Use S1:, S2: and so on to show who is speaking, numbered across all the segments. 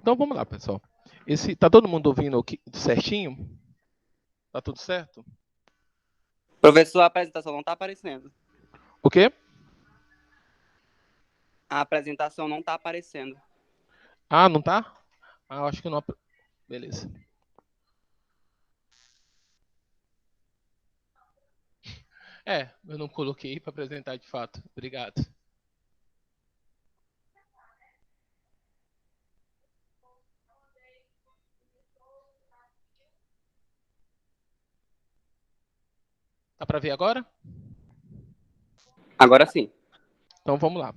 S1: Então vamos lá, pessoal. Tá todo mundo ouvindo certinho? Tá tudo certo?
S2: Professor, a apresentação não está aparecendo.
S1: O quê?
S2: A apresentação não está aparecendo.
S1: Ah, não tá? Ah, eu acho que não. Beleza. Eu não coloquei para apresentar de fato. Obrigado. Tá para ver agora?
S2: Agora sim.
S1: Então vamos lá.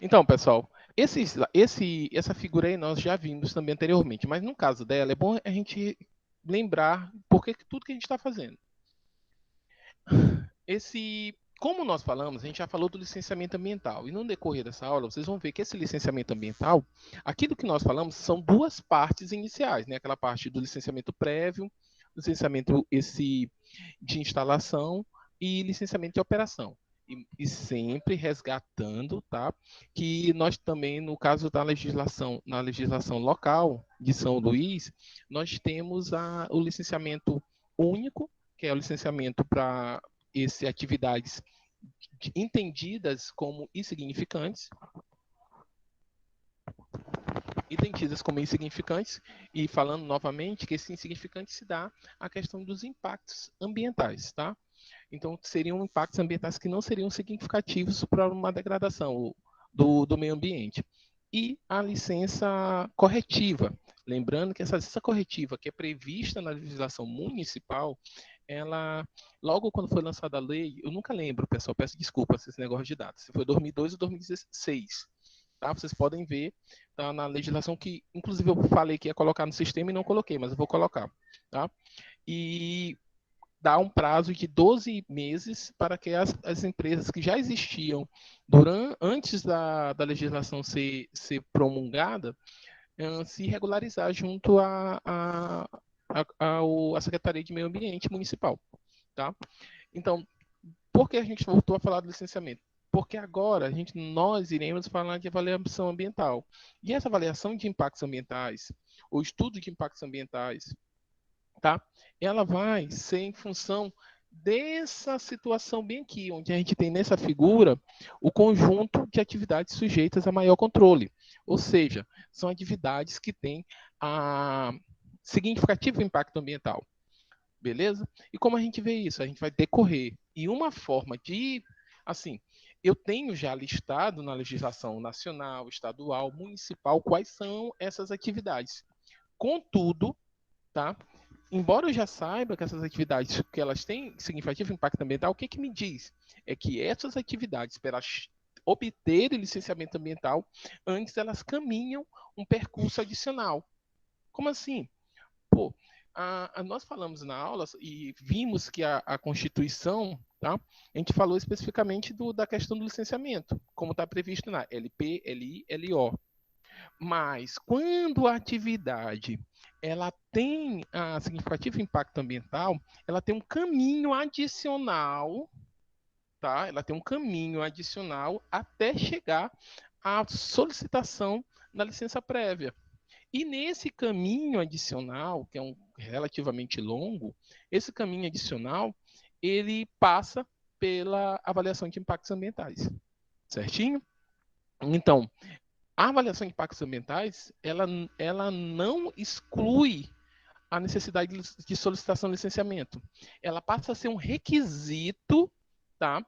S1: Então, pessoal, essa figura aí nós já vimos também anteriormente, mas no caso dela é bom a gente lembrar tudo que a gente está fazendo. Como nós falamos, a gente já falou do licenciamento ambiental, e no decorrer dessa aula vocês vão ver que esse licenciamento ambiental, aquilo que nós falamos são duas partes iniciais, né? Aquela parte do licenciamento prévio, licenciamento de instalação e licenciamento de operação. E sempre resgatando, tá? Que nós também, no caso da legislação, na legislação local de São Luís, nós temos o licenciamento único, que é o licenciamento para atividades entendidas como insignificantes, e falando novamente que esse insignificante se dá a questão dos impactos ambientais, tá? Então, seriam impactos ambientais que não seriam significativos para uma degradação do meio ambiente. E a licença corretiva. Lembrando que essa licença corretiva, que é prevista na legislação municipal, ela, logo quando foi lançada a lei, eu nunca lembro, pessoal, peço desculpas esse negócio de data, se foi 2002 ou 2016. Tá? Vocês podem ver, tá na legislação que, inclusive, eu falei que ia colocar no sistema e não coloquei, mas eu vou colocar. Tá? E dá um prazo de 12 meses para que as empresas que já existiam antes da legislação ser promulgada se regularizar junto à Secretaria de Meio Ambiente Municipal. Tá? Então, por que a gente voltou a falar do licenciamento? Porque agora nós iremos falar de avaliação ambiental. E essa avaliação de impactos ambientais, o estudo de impactos ambientais, tá? Ela vai ser em função dessa situação bem aqui, onde a gente tem nessa figura o conjunto de atividades sujeitas a maior controle. Ou seja, são atividades que têm significativo impacto ambiental. Beleza? E como a gente vê isso? A gente vai decorrer. E uma forma de, assim, eu tenho já listado na legislação nacional, estadual, municipal, quais são essas atividades. Contudo, tá? Embora eu já saiba que essas atividades que elas têm significativo impacto ambiental, o que me diz? É que essas atividades, para obter licenciamento ambiental, antes elas caminham um percurso adicional. Como assim? Pô, nós falamos na aula e vimos que a Constituição, tá? A gente falou especificamente da questão do licenciamento, como está previsto na LP, LI, LO. Mas quando a atividade ela tem significativo impacto ambiental, ela tem um caminho adicional, tá? Ela tem um caminho adicional até chegar à solicitação da licença prévia. E nesse caminho adicional, que é relativamente longo, esse caminho adicional, ele passa pela avaliação de impactos ambientais, certinho? Então, a avaliação de impactos ambientais, ela não exclui a necessidade de solicitação de licenciamento. Ela passa a ser um requisito, tá?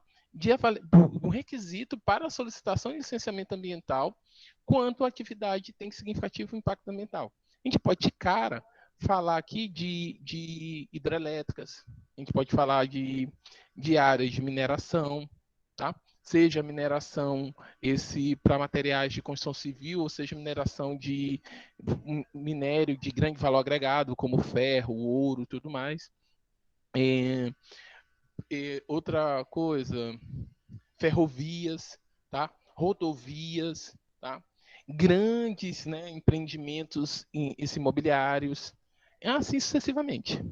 S1: Um requisito para a solicitação de licenciamento ambiental quanto a atividade tem significativo impacto ambiental. A gente pode, de cara, falar aqui de hidrelétricas, a gente pode falar de áreas de mineração, tá? Seja mineração para materiais de construção civil, ou seja mineração de minério de grande valor agregado, como ferro, ouro, tudo mais. Outra coisa, ferrovias, tá? Rodovias, tá? Grandes, né, empreendimentos imobiliários, assim sucessivamente.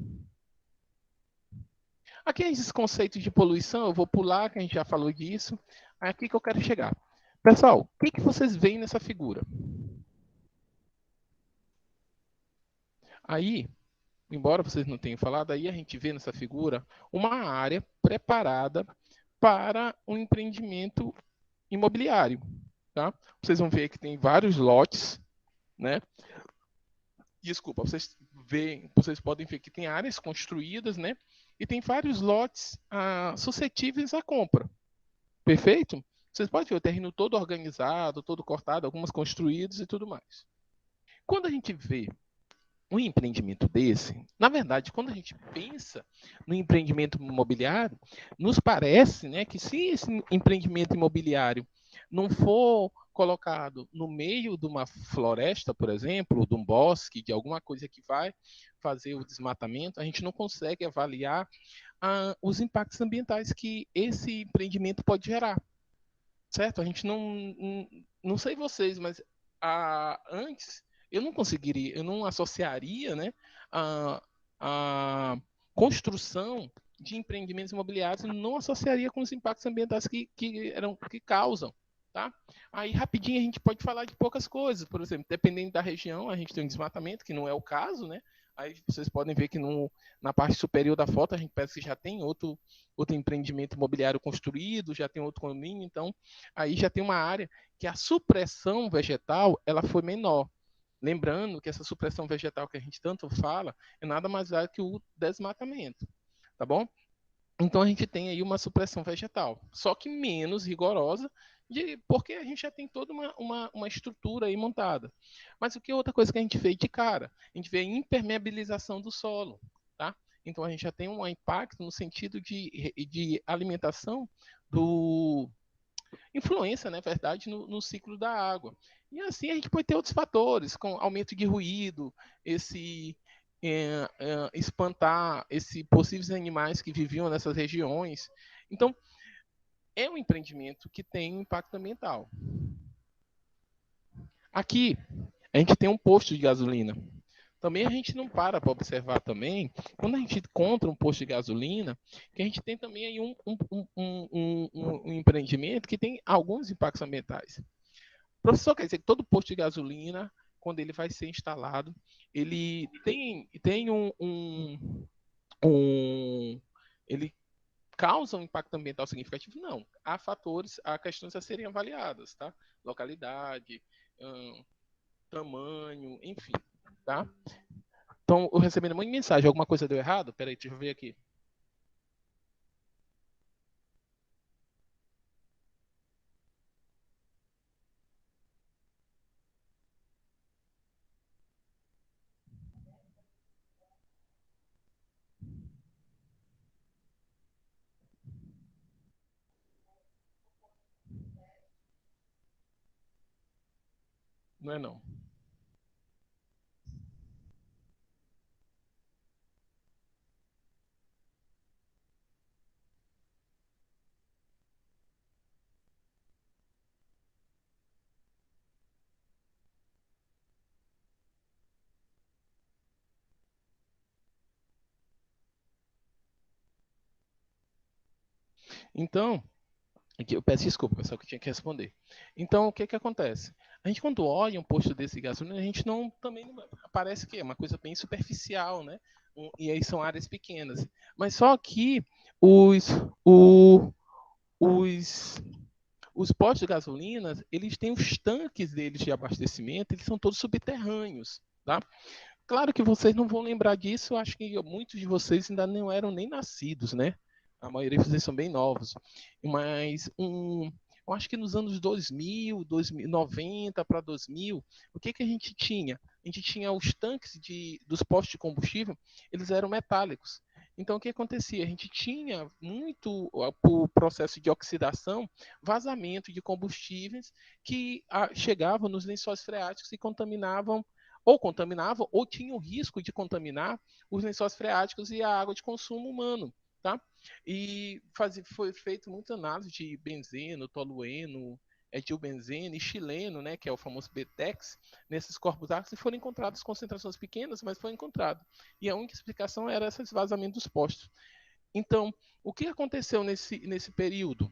S1: Aqui esses conceitos de poluição, eu vou pular, que a gente já falou disso. Aqui que eu quero chegar. Pessoal, o que vocês veem nessa figura? Aí, embora vocês não tenham falado, aí a gente vê nessa figura uma área preparada para um empreendimento imobiliário. Tá? Vocês vão ver que tem vários lotes, né? Desculpa, vocês podem ver que tem áreas construídas, né? E tem vários lotes suscetíveis à compra. Perfeito? Vocês podem ver o terreno todo organizado, todo cortado, algumas construídas e tudo mais. Quando a gente vê um empreendimento desse, na verdade, quando a gente pensa no empreendimento imobiliário, nos parece, né, que se esse empreendimento imobiliário não for colocado no meio de uma floresta, por exemplo, de um bosque, de alguma coisa que vai fazer o desmatamento, a gente não consegue avaliar os impactos ambientais que esse empreendimento pode gerar, certo? A gente não sei vocês, mas antes eu não conseguiria, eu não associaria, né, a construção de empreendimentos imobiliários, não associaria com os impactos ambientais que causam. Tá? Aí rapidinho a gente pode falar de poucas coisas, por exemplo, dependendo da região, a gente tem um desmatamento, que não é o caso, né? Aí vocês podem ver que na parte superior da foto a gente parece que já tem outro empreendimento imobiliário construído, já tem outro condomínio, então aí já tem uma área que a supressão vegetal ela foi menor. Lembrando que essa supressão vegetal que a gente tanto fala é nada mais é que o desmatamento, tá bom? Então a gente tem aí uma supressão vegetal, só que menos rigorosa, porque a gente já tem toda uma estrutura aí montada. Mas o que é outra coisa que a gente vê de cara? A gente vê a impermeabilização do solo, tá? Então a gente já tem um impacto no sentido de alimentação do influência, na verdade, no ciclo da água. E assim a gente pode ter outros fatores, com aumento de ruído, espantar esses possíveis animais que viviam nessas regiões. Então, é um empreendimento que tem um impacto ambiental. Aqui, a gente tem um posto de gasolina. Também a gente não para observar também, quando a gente encontra um posto de gasolina, que a gente tem também aí um empreendimento que tem alguns impactos ambientais. Professor, quer dizer que todo posto de gasolina, quando ele vai ser instalado, ele tem ele causa um impacto ambiental significativo? Não. Há fatores, há questões a serem avaliadas, tá? Localidade, tamanho, enfim, tá? Então, eu recebi uma mensagem, alguma coisa deu errado? Peraí, deixa eu ver aqui. Não é não. Então, eu peço desculpa, pessoal, que eu tinha que responder. Então, o que que acontece? A gente, quando olha um posto desse de gasolina, a gente também não, parece que é uma coisa bem superficial, né? E aí são áreas pequenas. Mas só que os, o- os, os postos de gasolina, eles têm os tanques deles de abastecimento, eles são todos subterrâneos, tá? Claro que vocês não vão lembrar disso, eu acho que muitos de vocês ainda não eram nem nascidos, né? A maioria de vocês são bem novos. Mas eu acho que nos anos 2000, 90 para 2000, o que que a gente tinha? A gente tinha os tanques dos postos de combustível, eles eram metálicos. Então, o que acontecia? A gente tinha muito, por processo de oxidação, vazamento de combustíveis que chegavam nos lençóis freáticos e contaminavam ou tinham risco de contaminar os lençóis freáticos e a água de consumo humano. Tá? E foi feito muita análise de benzeno, tolueno, etilbenzeno e xileno, né, que é o famoso BTEX, nesses corpos ácidos, e foram encontradas concentrações pequenas, mas foi encontrado. E a única explicação era esse vazamento dos postos. Então, o que aconteceu nesse período?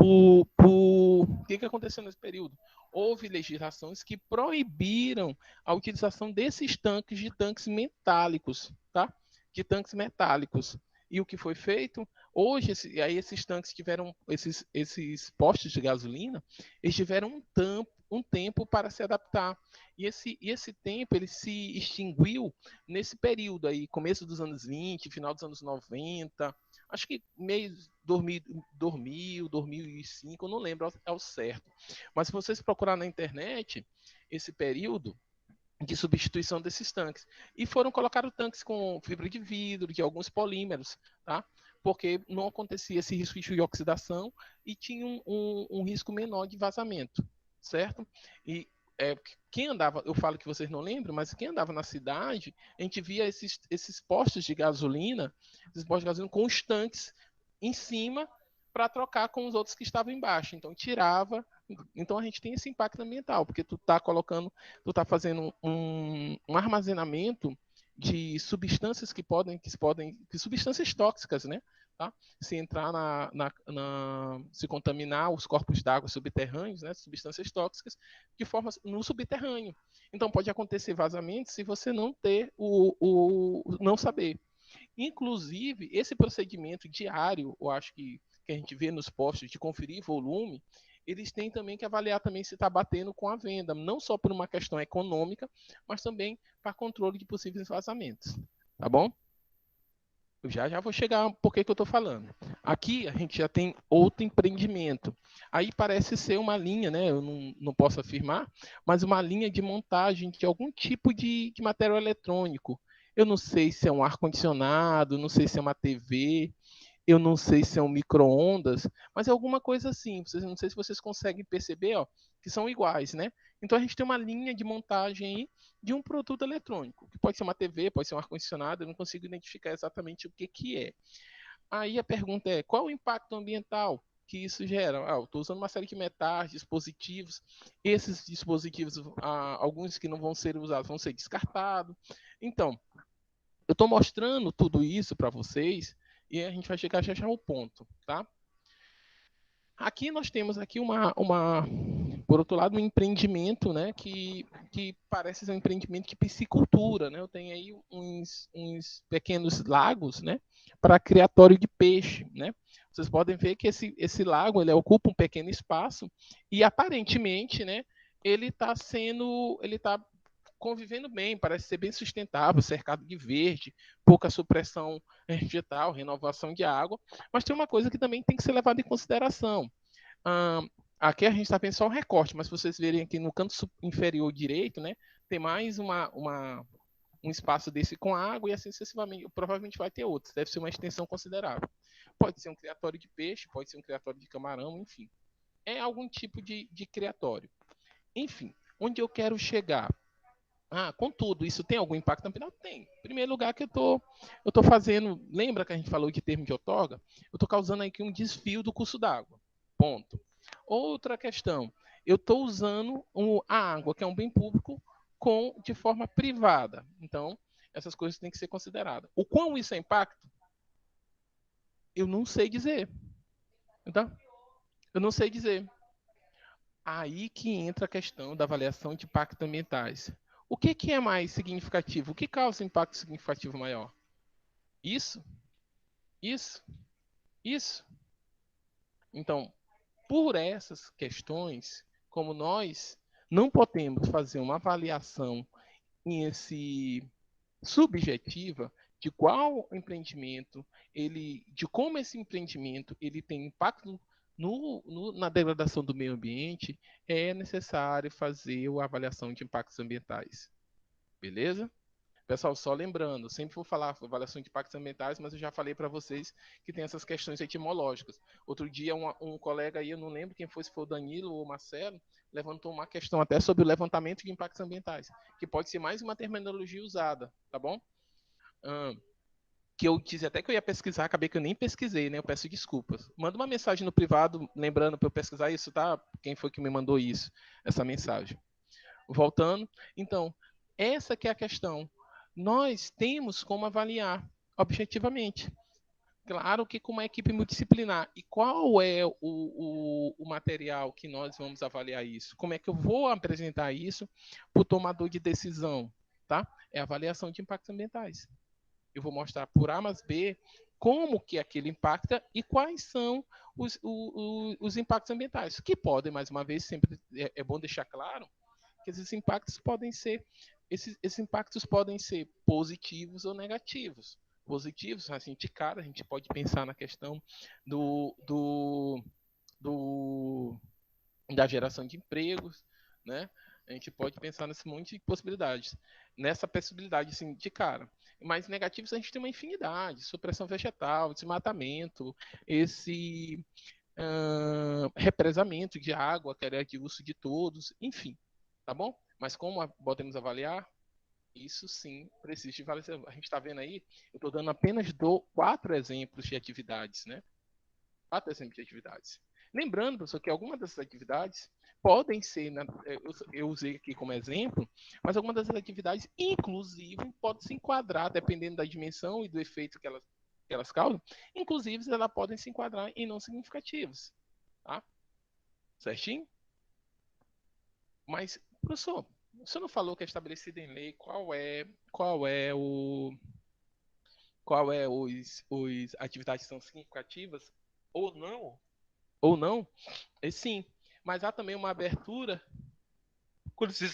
S1: O que aconteceu nesse período? Houve legislações que proibiram a utilização desses tanques de tanques metálicos, tá? De tanques metálicos. E o que foi feito? Hoje, aí esses tanques tiveram, esses postos de gasolina, eles tiveram um tempo para se adaptar. E esse tempo, ele se extinguiu nesse período aí, começo dos anos 20, final dos anos 90, acho que meio 2005, eu não lembro ao certo. Mas se vocês procurar na internet, esse período de substituição desses tanques. E foram colocados tanques com fibra de vidro, de alguns polímeros, tá? Porque não acontecia esse risco de oxidação e tinha um risco menor de vazamento, certo? E quem andava, eu falo que vocês não lembram, mas quem andava na cidade, a gente via esses postos de gasolina, com os tanques em cima para trocar com os outros que estavam embaixo. Então tirava. Então a gente tem esse impacto ambiental, porque tu está fazendo um armazenamento de substâncias que substâncias tóxicas, né? Tá? Se entrar se contaminar os corpos d'água subterrâneos, né? Substâncias tóxicas de forma no subterrâneo. Então pode acontecer vazamento se você não ter não saber. Inclusive, esse procedimento diário, eu acho que a gente vê nos postos de conferir volume, eles têm também que avaliar também se está batendo com a venda, não só por uma questão econômica, mas também para controle de possíveis vazamentos. Tá bom? Eu já vou chegar por que eu estou falando. Aqui a gente já tem outro empreendimento. Aí parece ser uma linha, né? Eu não posso afirmar, mas uma linha de montagem de algum tipo de material eletrônico. Eu não sei se é um ar-condicionado, não sei se é uma TV, eu não sei se é um micro-ondas, mas é alguma coisa assim. Não sei se vocês conseguem perceber, ó, que são iguais, né? Então a gente tem uma linha de montagem aí de um produto eletrônico, que pode ser uma TV, pode ser um ar-condicionado, eu não consigo identificar exatamente o que é. Aí a pergunta é, qual o impacto ambiental que isso gera? Eu estou usando uma série de metais, dispositivos, esses dispositivos, alguns que não vão ser usados vão ser descartados. Então, eu estou mostrando tudo isso para vocês e a gente vai chegar já ao ponto, tá? Aqui nós temos aqui por outro lado, um empreendimento, né, que parece ser um empreendimento de piscicultura, né? Eu tenho aí uns pequenos lagos, né, para criatório de peixe, né? Vocês podem ver que esse lago ele ocupa um pequeno espaço e aparentemente, né, ele está convivendo bem, parece ser bem sustentável, cercado de verde, pouca supressão vegetal, renovação de água, mas tem uma coisa que também tem que ser levada em consideração. Aqui a gente está vendo só um recorte, mas se vocês verem aqui no canto inferior direito, né, tem mais um espaço desse com água e assim sucessivamente. Provavelmente vai ter outros, deve ser uma extensão considerável. Pode ser um criatório de peixe, pode ser um criatório de camarão, enfim. É algum tipo de criatório. Enfim, onde eu quero chegar? Contudo, isso tem algum impacto ambiental? Tem. Em primeiro lugar, que eu tô fazendo. Lembra que a gente falou de termo de outorga? Eu estou causando aqui um desvio do curso d'água. Ponto. Outra questão. Eu estou usando a água, que é um bem público, de forma privada. Então, essas coisas têm que ser consideradas. O quão isso é impacto? Eu não sei dizer. Tá? Eu não sei dizer. Aí que entra a questão da avaliação de impactos ambientais. O que é mais significativo? O que causa impacto significativo maior? Isso? Isso? Isso? Então, por essas questões, como nós não podemos fazer uma avaliação subjetiva de qual empreendimento, de como esse empreendimento ele tem impacto na degradação do meio ambiente, é necessário fazer a avaliação de impactos ambientais. Beleza? Pessoal, só lembrando, sempre vou falar avaliação de impactos ambientais, mas eu já falei para vocês que tem essas questões etimológicas. Outro dia, um colega aí, eu não lembro quem foi, se foi o Danilo ou o Marcelo, levantou uma questão até sobre o levantamento de impactos ambientais, que pode ser mais uma terminologia usada, tá bom? Que eu disse até que eu ia pesquisar, acabei que eu nem pesquisei, né? Eu peço desculpas. Manda uma mensagem no privado, lembrando para eu pesquisar isso, tá? Quem foi que me mandou isso, essa mensagem. Voltando, então, essa que é a questão. Nós temos como avaliar objetivamente. Claro que com uma equipe multidisciplinar. E qual é o material que nós vamos avaliar isso? Como é que eu vou apresentar isso para o tomador de decisão? Tá? É a avaliação de impactos ambientais. Eu vou mostrar por A mais B como que aquilo impacta e quais são os impactos ambientais, que podem, mais uma vez, sempre é bom deixar claro que esses impactos podem ser positivos ou negativos. Positivos, assim, de cara, a gente pode pensar na questão do, do, do da geração de empregos, né? A gente pode pensar nesse monte de possibilidades. Nessa possibilidade, assim, de cara. Mas negativos a gente tem uma infinidade. Supressão vegetal, desmatamento, esse represamento de água, que é de uso de todos, enfim. Tá bom? Mas como podemos avaliar? Isso sim precisa de avaliação. A gente está vendo aí, eu estou dando apenas 4 exemplos de atividades, né? 4 exemplos de atividades. Lembrando, professor, que algumas dessas atividades podem ser, eu usei aqui como exemplo, mas algumas dessas atividades, inclusive, podem se enquadrar, dependendo da dimensão e do efeito que elas causam, inclusive, elas podem se enquadrar em não significativos. Tá? Certinho? Mas, professor, você não falou que é estabelecido em lei qual é os atividades que são significativas ou não? E sim, mas há também uma abertura quando se...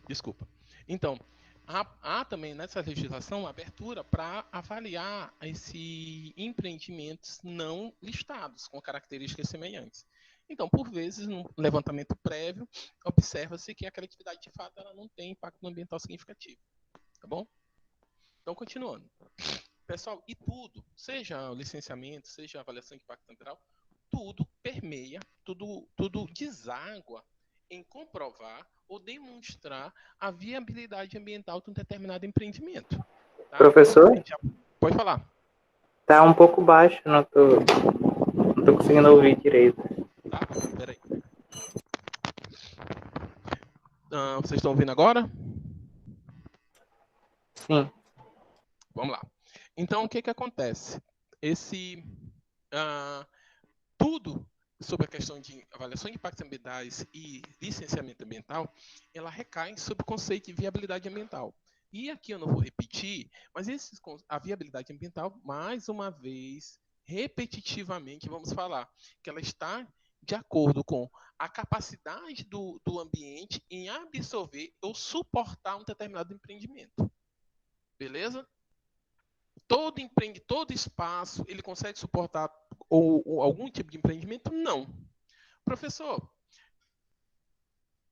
S1: Desculpa. Então, há também nessa legislação uma abertura para avaliar esses empreendimentos não listados, com características semelhantes. Então, por vezes, no levantamento prévio, observa-se que aquela atividade, de fato, ela não tem impacto ambiental significativo. Tá bom? Então, continuando. Pessoal, e tudo, seja o licenciamento, seja a avaliação de impacto ambiental, tudo permeia, tudo deságua em comprovar ou demonstrar a viabilidade ambiental de um determinado empreendimento. Tá?
S3: Professor,
S1: Pode falar.
S3: tá um pouco baixo, não tô conseguindo ouvir direito.
S1: Tá, peraí. Vocês estão ouvindo agora?
S3: Sim.
S1: Vamos lá. Então, o que acontece? Tudo sobre a questão de avaliação de impactos ambientais e licenciamento ambiental, ela recai sobre o conceito de viabilidade ambiental. E aqui eu não vou repetir, mas a viabilidade ambiental, mais uma vez, repetitivamente, vamos falar, que ela está de acordo com a capacidade do ambiente em absorver ou suportar um determinado empreendimento. Beleza? Todo espaço, ele consegue suportar ou algum tipo de empreendimento? Não. Professor,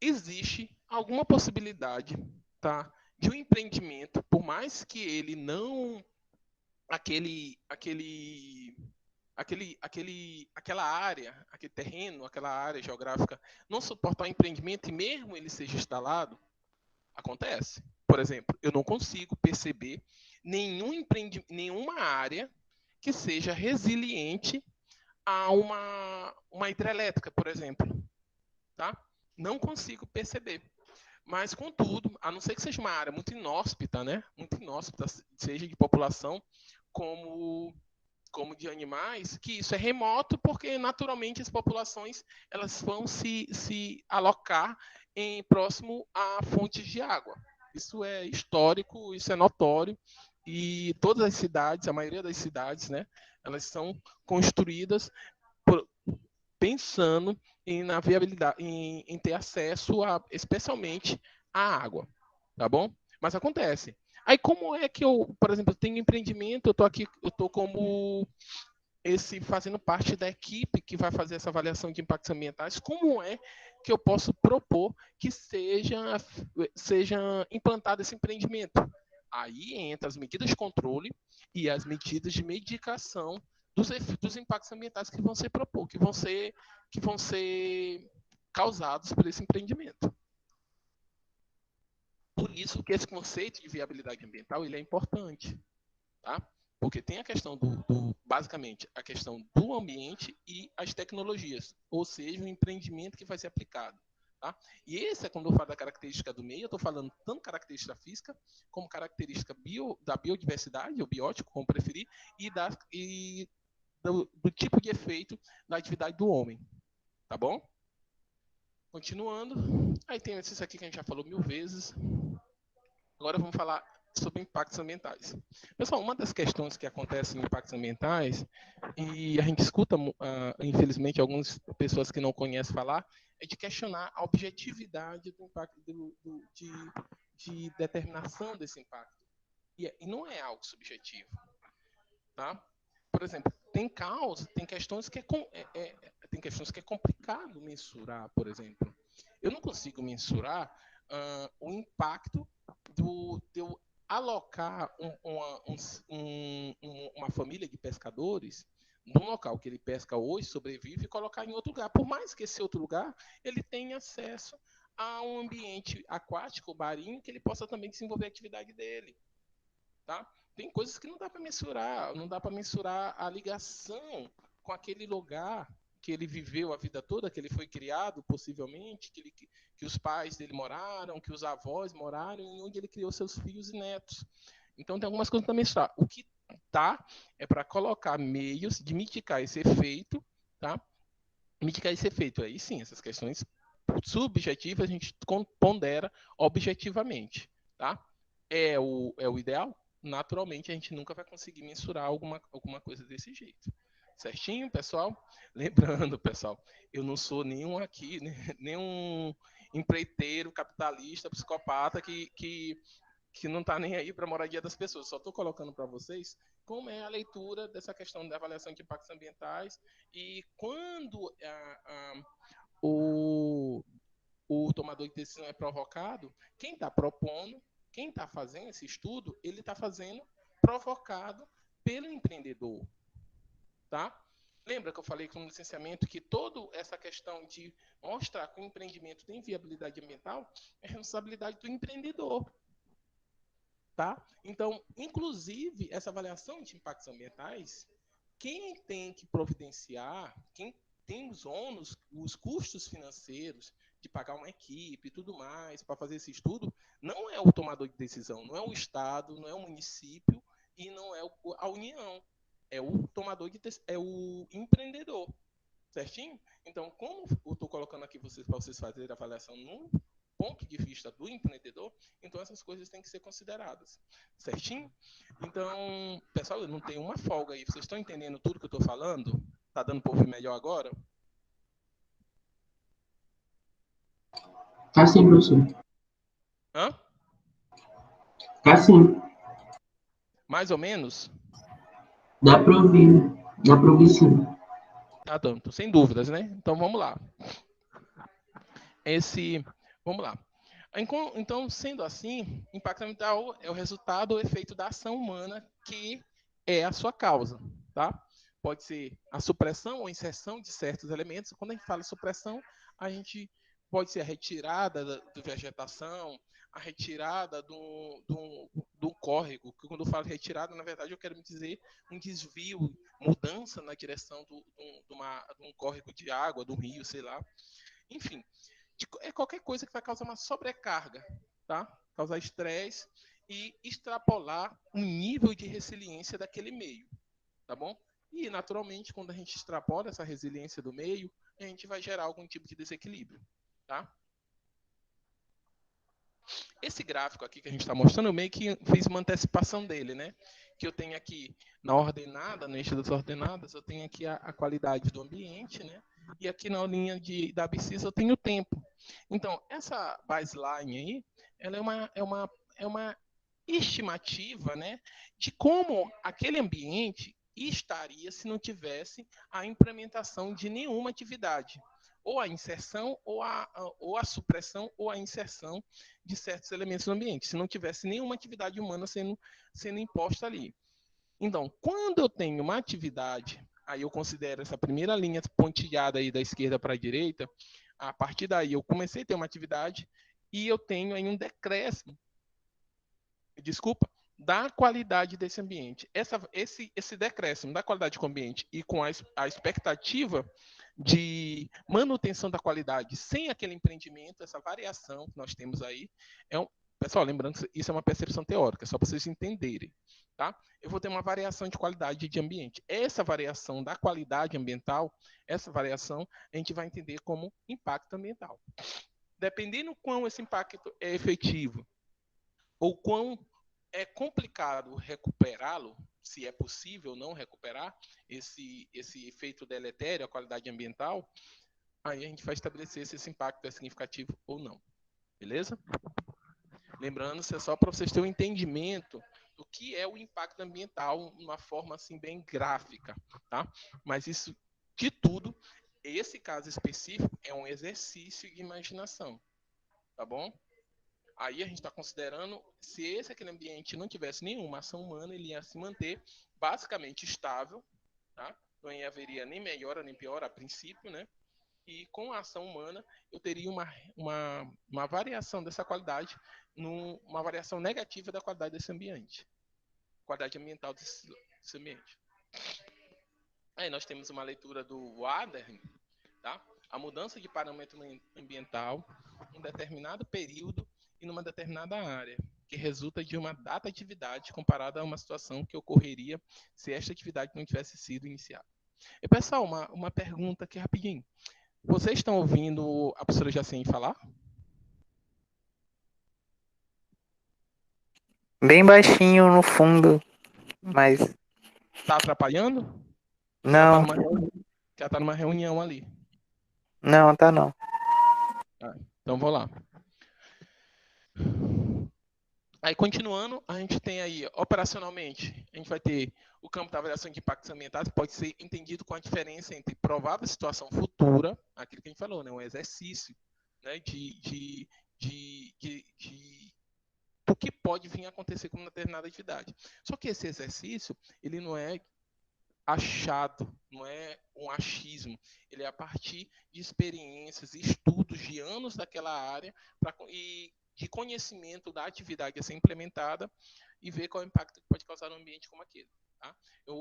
S1: existe alguma possibilidade, tá, de um empreendimento, por mais que ele não aquela área, aquele terreno, aquela área geográfica não suportar o empreendimento e mesmo ele seja instalado? Acontece. Por exemplo, eu não consigo perceber nenhuma área que seja resiliente a uma hidrelétrica, por exemplo. Tá? Não consigo perceber. Mas, contudo, a não ser que seja uma área muito inóspita, né? Muito inóspita, seja de população como de animais, que isso é remoto, porque naturalmente as populações elas vão se alocar próximo a fontes de água. Isso é histórico, isso é notório, e todas as cidades, a maioria das cidades, né, elas são construídas pensando na viabilidade, em ter acesso especialmente à água, tá bom? Mas acontece. Aí como é que eu, por exemplo, tenho empreendimento, eu tô como fazendo parte da equipe que vai fazer essa avaliação de impactos ambientais, como é que eu posso propor que seja implantado esse empreendimento? Aí entra as medidas de controle e as medidas de medicação dos impactos ambientais que vão ser causados por esse empreendimento. Por isso que esse conceito de viabilidade ambiental ele é importante, tá? Porque tem a questão basicamente, a questão do ambiente e as tecnologias, ou seja, o empreendimento que vai ser aplicado. Tá? E esse é quando eu falo da característica do meio, eu estou falando tanto característica física, como característica da biodiversidade, ou biótico, como preferir, e do tipo de efeito da atividade do homem. Tá bom? Continuando. Aí tem esses aqui que a gente já falou 1000 vezes. Agora vamos falar sobre impactos ambientais. Pessoal, uma das questões que acontecem em impactos ambientais, e a gente escuta, infelizmente, algumas pessoas que não conhecem falar, é de questionar a objetividade do impacto, de determinação desse impacto. E não é algo subjetivo. Tá? Por exemplo, tem questões que tem questões que é complicado mensurar, por exemplo. Eu não consigo mensurar o impacto de eu alocar uma família de pescadores num local que ele pesca hoje, sobrevive, e colocar em outro lugar. Por mais que esse outro lugar ele tenha acesso a um ambiente aquático, marinho, que ele possa também desenvolver a atividade dele. Tá? Tem coisas que não dá para mensurar, não dá para mensurar a ligação com aquele lugar que ele viveu a vida toda, que ele foi criado, possivelmente, que os pais dele moraram, que os avós moraram, e onde ele criou seus filhos e netos. Então, tem algumas coisas para mensurar. O que tá é para colocar meios de mitigar esse efeito, tá? Mitigar esse efeito. Aí sim, essas questões subjetivas a gente pondera objetivamente, tá? É o ideal? Naturalmente, a gente nunca vai conseguir mensurar alguma coisa desse jeito. Certinho, pessoal? Lembrando, pessoal, eu não sou nenhum aqui, né, nenhum empreiteiro, capitalista, psicopata que não está nem aí para a moradia das pessoas. Só estou colocando para vocês como é a leitura dessa questão da avaliação de impactos ambientais e quando o tomador de decisão é provocado, quem está propondo, quem está fazendo esse estudo, ele está fazendo provocado pelo empreendedor. Tá? Lembra que eu falei com o licenciamento que toda essa questão de mostrar que o empreendimento tem viabilidade ambiental é responsabilidade do empreendedor. Tá? Então, inclusive, essa avaliação de impactos ambientais, quem tem que providenciar, quem tem os ônus, os custos financeiros de pagar uma equipe e tudo mais para fazer esse estudo, não é o tomador de decisão, não é o Estado, não é o município e não é a União. É o tomador é o empreendedor. Certinho? Então, como eu estou colocando aqui para vocês fazerem a avaliação no ponto de vista do empreendedor, então essas coisas têm que ser consideradas. Certinho? Então, pessoal, eu não tenho uma folga aí. Vocês estão entendendo tudo que eu estou falando? Está dando para ouvir melhor agora?
S4: Tá sim, professor.
S1: Hã?
S4: Tá sim.
S1: Mais ou menos?
S4: Dá para ouvir. Dá para ouvir sim.
S1: Tá dando, sem dúvidas, né? Então, vamos lá. Vamos lá. Então, sendo assim, impacto ambiental é o resultado ou efeito da ação humana que é a sua causa, tá? Pode ser a supressão ou inserção de certos elementos. Quando a gente fala supressão, a gente pode ser a retirada da vegetação, a retirada do córrego. Quando eu falo retirada, na verdade, eu quero me dizer um desvio, mudança na direção de um córrego de água, de um rio, sei lá. Enfim, é qualquer coisa que vai causar uma sobrecarga, tá? Causar estresse e extrapolar o nível de resiliência daquele meio, tá bom? E, naturalmente, quando a gente extrapola essa resiliência do meio, a gente vai gerar algum tipo de desequilíbrio, tá? Esse gráfico aqui que a gente está mostrando, eu meio que fiz uma antecipação dele, né? Que eu tenho aqui na ordenada, no eixo das ordenadas, eu tenho aqui a qualidade do ambiente, né? E aqui na linha da abscissa eu tenho o tempo. Então, essa baseline aí, ela é uma estimativa, né? De como aquele ambiente estaria se não tivesse a implementação de nenhuma atividade. Ou a inserção, ou a supressão, ou a inserção de certos elementos no ambiente, se não tivesse nenhuma atividade humana sendo imposta ali. Então, quando eu tenho uma atividade, aí eu considero essa primeira linha pontilhada aí da esquerda para a direita, a partir daí eu comecei a ter uma atividade, e eu tenho aí um decréscimo, desculpa, da qualidade desse ambiente. Esse decréscimo da qualidade do ambiente e com a expectativa de manutenção da qualidade sem aquele empreendimento, essa variação que nós temos aí, pessoal, lembrando que isso é uma percepção teórica, só para vocês entenderem, tá? Eu vou ter uma variação de qualidade de ambiente. Essa variação da qualidade ambiental, essa variação, a gente vai entender como impacto ambiental. Dependendo quão esse impacto é efetivo ou quão é complicado recuperá-lo, se é possível não recuperar esse efeito deletério à qualidade ambiental, aí a gente vai estabelecer se esse impacto é significativo ou não. Beleza? Lembrando, isso é só para vocês terem um entendimento do que é o impacto ambiental, uma forma assim bem gráfica, tá? Mas isso, de tudo, esse caso específico é um exercício de imaginação, tá bom? Aí a gente está considerando se aquele ambiente não tivesse nenhuma ação humana, ele ia se manter basicamente estável, tá? Não haveria nem melhora nem piora a princípio, né? E com a ação humana eu teria uma variação dessa qualidade, uma variação negativa da qualidade desse ambiente, qualidade ambiental desse ambiente. Aí nós temos uma leitura do Wadern, tá? A mudança de parâmetro ambiental em um determinado período e numa determinada área, que resulta de uma data atividade comparada a uma situação que ocorreria se esta atividade não tivesse sido iniciada. E, pessoal, uma pergunta aqui rapidinho. Vocês estão ouvindo a professora Jacine falar?
S3: Bem baixinho no fundo, mas
S1: Está atrapalhando?
S3: não,
S1: Ela tá numa reunião ali.
S3: não, tá não.
S1: Então, vou lá. Aí, continuando, a gente tem aí, operacionalmente, a gente vai ter o campo da avaliação de impactos ambientais, pode ser entendido com a diferença entre provável situação futura, aquilo que a gente falou, né, um exercício, né, do que pode vir a acontecer com uma determinada atividade. Só que esse exercício, ele não é achado, não é um achismo, ele é a partir de experiências, estudos de anos daquela área e de conhecimento da atividade a ser implementada e ver qual é o impacto que pode causar no ambiente como aquele. Tá?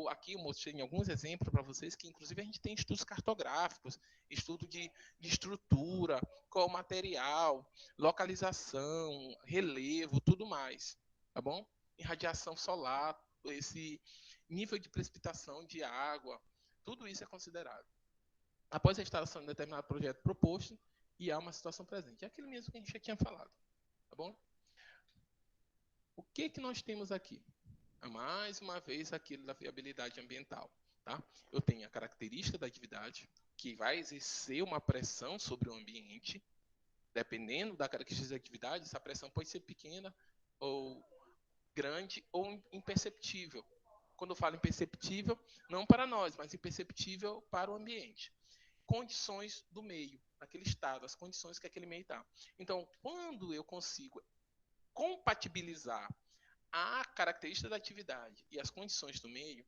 S1: Aqui eu mostrei em alguns exemplos para vocês que, inclusive, a gente tem estudos cartográficos, estudo de estrutura, qual o material, localização, relevo, tudo mais. Tá bom? Irradiação solar, esse nível de precipitação de água, tudo isso é considerado. Após a instalação de determinado projeto proposto, e há uma situação presente. É aquilo mesmo que a gente já tinha falado. Tá bom? O que nós temos aqui? Mais uma vez, aquilo da viabilidade ambiental. Tá? Eu tenho a característica da atividade, que vai exercer uma pressão sobre o ambiente. Dependendo da característica da atividade, essa pressão pode ser pequena, ou grande, ou imperceptível. Quando eu falo imperceptível, não para nós, mas imperceptível para o ambiente. Condições do meio, aquele estado, as condições que aquele meio está. Então, quando eu consigo compatibilizar a característica da atividade e as condições do meio,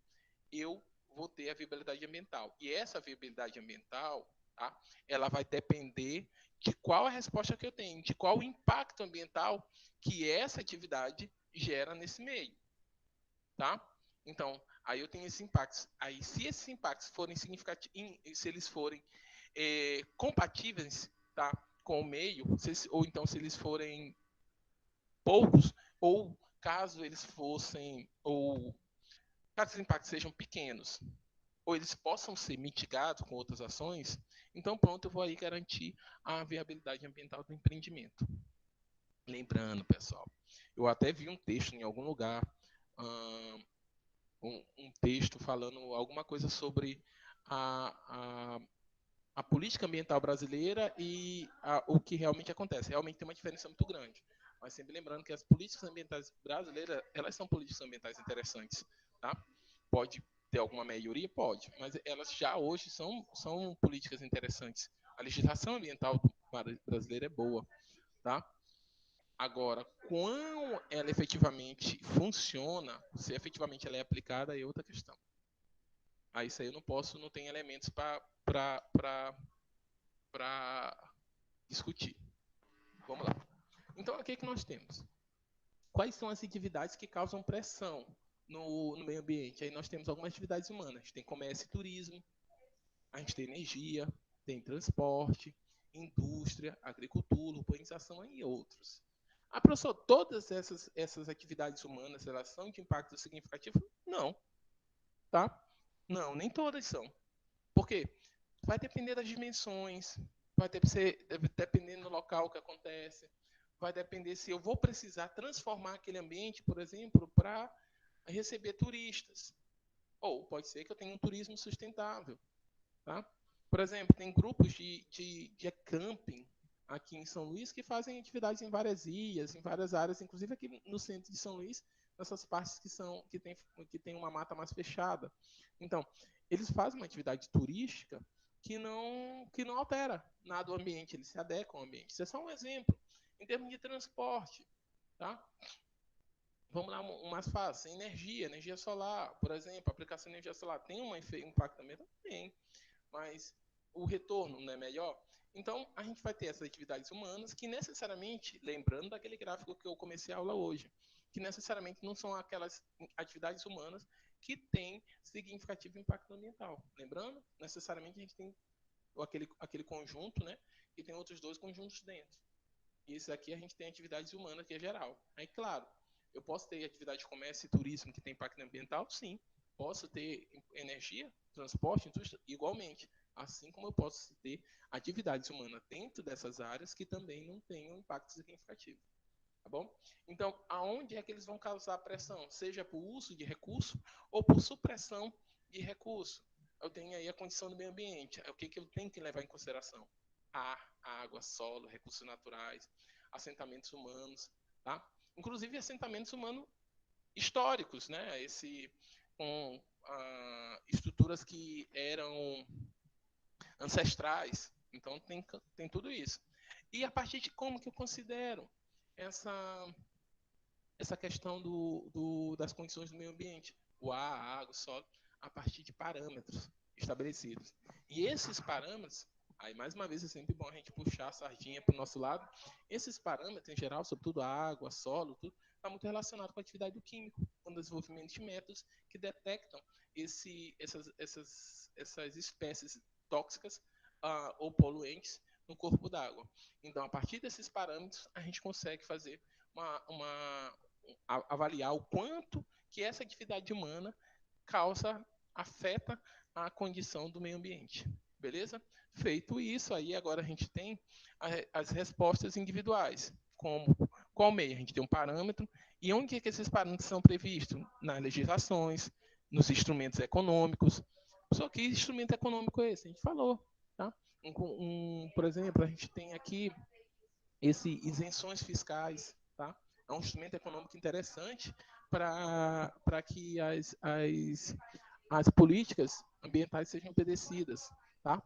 S1: eu vou ter a viabilidade ambiental. E essa viabilidade ambiental, tá, ela vai depender de qual a resposta que eu tenho, de qual o impacto ambiental que essa atividade gera nesse meio. Tá? Então, aí eu tenho esses impactos. Aí, se esses impactos forem significativos, se eles forem compatíveis, tá, com o meio, ou então se eles forem poucos, ou caso eles fossem, ou caso esses impactos sejam pequenos, ou eles possam ser mitigados com outras ações, então pronto, eu vou aí garantir a viabilidade ambiental do empreendimento. Lembrando, pessoal, eu até vi um texto em algum lugar, um texto falando alguma coisa sobre a política ambiental brasileira e o que realmente acontece. Realmente tem uma diferença muito grande. Mas sempre lembrando que as políticas ambientais brasileiras, elas são políticas ambientais interessantes. Tá? Pode ter alguma melhoria? Pode. Mas elas já hoje são políticas interessantes. A legislação ambiental brasileira é boa. Tá? Agora, quão ela efetivamente funciona, se efetivamente ela é aplicada, é outra questão. Aí isso aí eu não tenho elementos para discutir. Vamos lá. o que nós temos? Quais são as atividades que causam pressão no meio ambiente? Aí nós temos algumas atividades humanas. A gente tem comércio e turismo, a gente tem energia, tem transporte, indústria, agricultura, urbanização e outros. Ah, professor, todas essas atividades humanas, elas são de impacto significativo? Não, tá? Não, nem todas são. Por quê? Vai depender das dimensões, vai depender do local que acontece, vai depender se eu vou precisar transformar aquele ambiente, por exemplo, para receber turistas. Ou pode ser que eu tenha um turismo sustentável. Tá? Por exemplo, tem grupos de camping aqui em São Luís que fazem atividades em várias ilhas, em várias áreas, inclusive aqui no centro de São Luís, nessas partes que tem uma mata mais fechada. Então, eles fazem uma atividade turística que não altera nada o ambiente, eles se adequam ao ambiente. Isso é só um exemplo. Em termos de transporte, tá? Vamos lá, um mais fácil. Energia solar, por exemplo, a aplicação de energia solar tem um impacto ambiental? Tem, mas o retorno não é melhor? Então, a gente vai ter essas atividades humanas que necessariamente, lembrando daquele gráfico que eu comecei a aula hoje, que necessariamente não são aquelas atividades humanas que têm significativo impacto ambiental. Lembrando, necessariamente a gente tem aquele conjunto, né, e tem outros dois conjuntos dentro. E esse aqui a gente tem atividades humanas, que é geral. Aí, claro, eu posso ter atividade de comércio e turismo que tem impacto ambiental? Sim. Posso ter energia, transporte, indústria? Igualmente. Assim como eu posso ter atividades humanas dentro dessas áreas que também não tenham impacto significativo. Tá bom? Então, aonde é que eles vão causar pressão? Seja por uso de recurso ou por supressão de recurso. Eu tenho aí a condição do meio ambiente. O que eu tenho que levar em consideração? Ar, água, solo, recursos naturais, assentamentos humanos, tá? Inclusive assentamentos humanos históricos, né? Com estruturas que eram ancestrais. Então tem tudo isso. E a partir de como que eu considero essa questão das condições do meio ambiente, o ar, a água, o solo, a partir de parâmetros estabelecidos. E esses parâmetros, aí mais uma vez é sempre bom a gente puxar a sardinha para o nosso lado, esses parâmetros em geral, sobretudo a água, solo, tudo, está muito relacionado com a atividade do químico, com o desenvolvimento de métodos que detectam essas espécies tóxicas ou poluentes no corpo d'água. Então, a partir desses parâmetros, a gente consegue fazer avaliar o quanto que essa atividade humana afeta a condição do meio ambiente. Beleza? Feito isso, aí agora a gente tem as respostas individuais. Qual meio? A gente tem um parâmetro. E onde é que esses parâmetros são previstos? Nas legislações, nos instrumentos econômicos. Só que instrumento econômico é esse? A gente falou. Tá? Por exemplo, a gente tem aqui isenções fiscais. Tá? É um instrumento econômico interessante para que as políticas ambientais sejam obedecidas. Tá?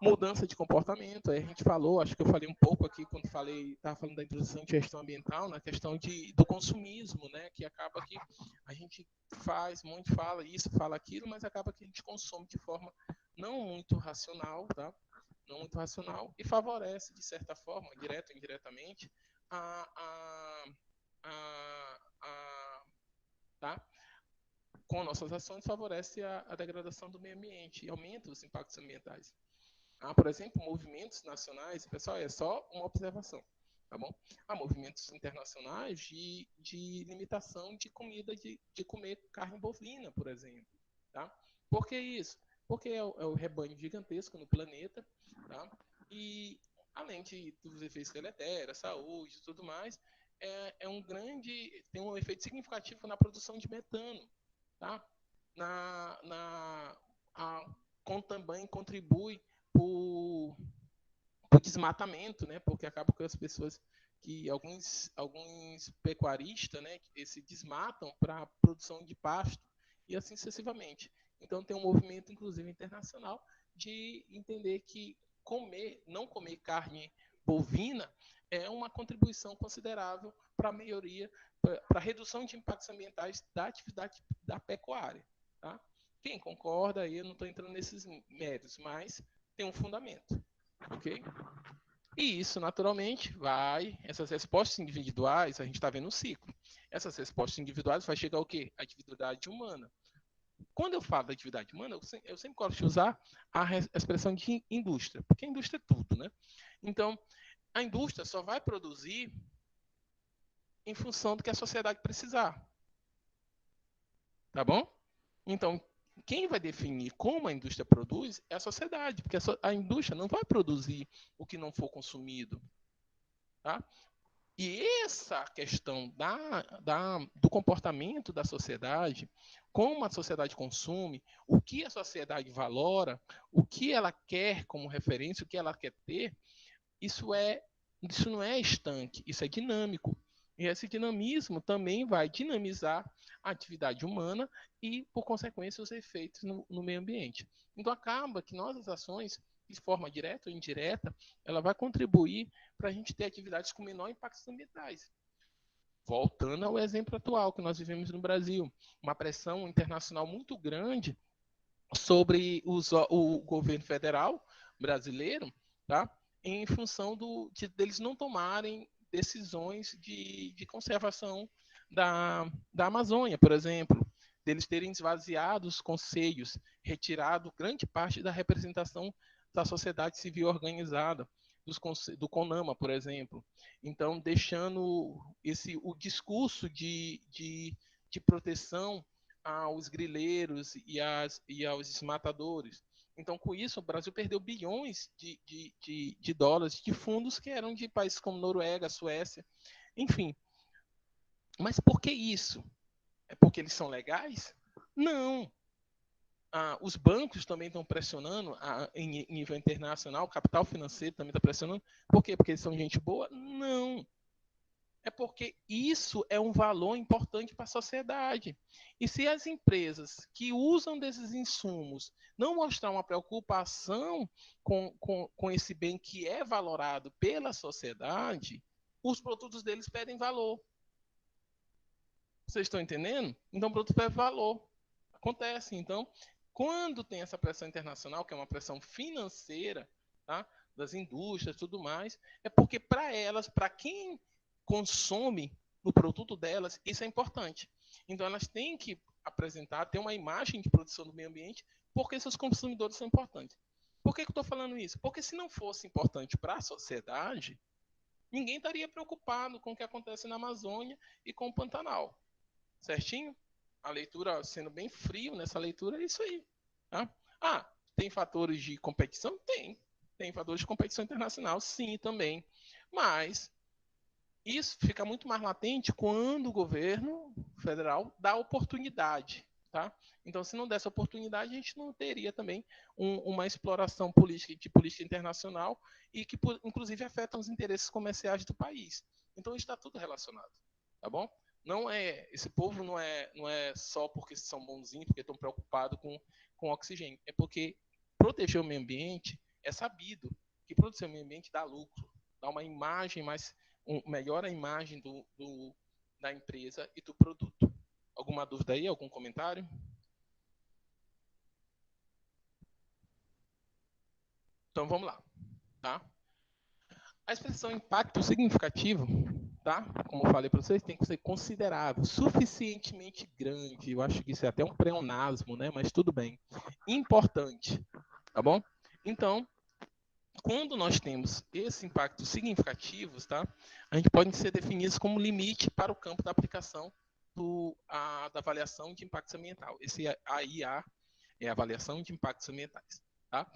S1: Mudança de comportamento, aí a gente falou, acho que eu falei um pouco aqui quando estava falando da introdução de gestão ambiental, na questão do consumismo, né, que acaba que a gente fala isso, fala aquilo, mas acaba que a gente consome de forma não muito racional, tá? Não muito racional, e favorece, de certa forma, direta ou indiretamente, tá? Com nossas ações, favorece a degradação do meio ambiente e aumenta os impactos ambientais. Por exemplo, movimentos nacionais, pessoal, é só uma observação, tá bom? Há movimentos internacionais de limitação de comida, de comer carne bovina, por exemplo, tá? Por que isso? Porque é o rebanho gigantesco no planeta, tá? E além dos efeitos deletérios, saúde e tudo mais, tem um efeito significativo na produção de metano, tá? Também contribui o desmatamento, né? Porque acaba que as pessoas alguns pecuaristas, né, se desmatam para a produção de pasto e assim sucessivamente. Então tem um movimento, inclusive internacional, de entender que não comer carne bovina é uma contribuição considerável para a melhoria, para a redução de impactos ambientais da atividade da pecuária. Tá? Quem concorda, eu não estou entrando nesses méritos, mas tem um fundamento, ok? E isso, naturalmente, essas respostas individuais, a gente está vendo um ciclo. Essas respostas individuais vai chegar ao quê? A atividade humana. Quando eu falo da atividade humana, eu sempre gosto de usar a expressão de indústria, porque a indústria é tudo, né? Então, a indústria só vai produzir em função do que a sociedade precisar. Tá bom? Então, quem vai definir como a indústria produz é a sociedade, porque a indústria não vai produzir o que não for consumido. Tá? E essa questão do comportamento da sociedade, como a sociedade consome, o que a sociedade valora, o que ela quer como referência, o que ela quer ter, isso não é estanque, isso é dinâmico. E esse dinamismo também vai dinamizar a atividade humana e, por consequência, os efeitos no meio ambiente. Então, acaba que nossas ações, de forma direta ou indireta, ela vai contribuir para a gente ter atividades com menor impactos ambientais. Voltando ao exemplo atual que nós vivemos no Brasil, uma pressão internacional muito grande sobre o governo federal brasileiro, tá? Em função deles não tomarem decisões de conservação da Amazônia, por exemplo, deles terem esvaziado os conselhos, retirado grande parte da representação da sociedade civil organizada, do CONAMA, por exemplo. Então, deixando o discurso de proteção aos grileiros e aos desmatadores. Então, com isso, o Brasil perdeu bilhões de dólares de fundos que eram de países como Noruega, Suécia, enfim. Mas por que isso? É porque eles são legais? Não. Os bancos também estão pressionando em nível internacional, o capital financeiro também está pressionando. Por quê? Porque eles são gente boa? Não. É porque isso é um valor importante para a sociedade. E se as empresas que usam desses insumos não mostrar uma preocupação com esse bem que é valorado pela sociedade, os produtos deles perdem valor. Vocês estão entendendo? Então, o produto perde valor. Acontece. Então, quando tem essa pressão internacional, que é uma pressão financeira, tá? Das indústrias e tudo mais, é porque para elas, para quem consome o produto delas, isso é importante. Então, elas têm que apresentar, ter uma imagem de produção do meio ambiente, porque seus consumidores são importantes. Por que eu estou falando isso? Porque se não fosse importante para a sociedade, ninguém estaria preocupado com o que acontece na Amazônia e com o Pantanal. Certinho? A leitura, sendo bem frio nessa leitura, é isso aí. Tá? Tem fatores de competição? Tem. Tem fatores de competição internacional? Sim, também. Mas isso fica muito mais latente quando o governo federal dá oportunidade. Tá? Então, se não desse oportunidade, a gente não teria também uma exploração política de política internacional e que, inclusive, afeta os interesses comerciais do país. Então, está tudo relacionado. Tá bom? Esse povo não é só porque são bonzinhos, porque estão preocupados com oxigênio. É porque proteger o meio ambiente é sabido que proteger o meio ambiente dá lucro, dá uma imagem melhora a imagem da empresa e do produto. Alguma dúvida aí? Algum comentário? Então vamos lá, tá? A expressão impacto significativo, tá? Como eu falei para vocês, tem que ser considerável, suficientemente grande. Eu acho que isso é até um pleonasmo, né? Mas tudo bem. Importante, tá bom? Então, quando nós temos esses impactos significativos, tá? A gente pode ser definidos como limite para o campo da aplicação da avaliação de impactos ambiental. Esse AIA é a avaliação de impactos ambientais, tá?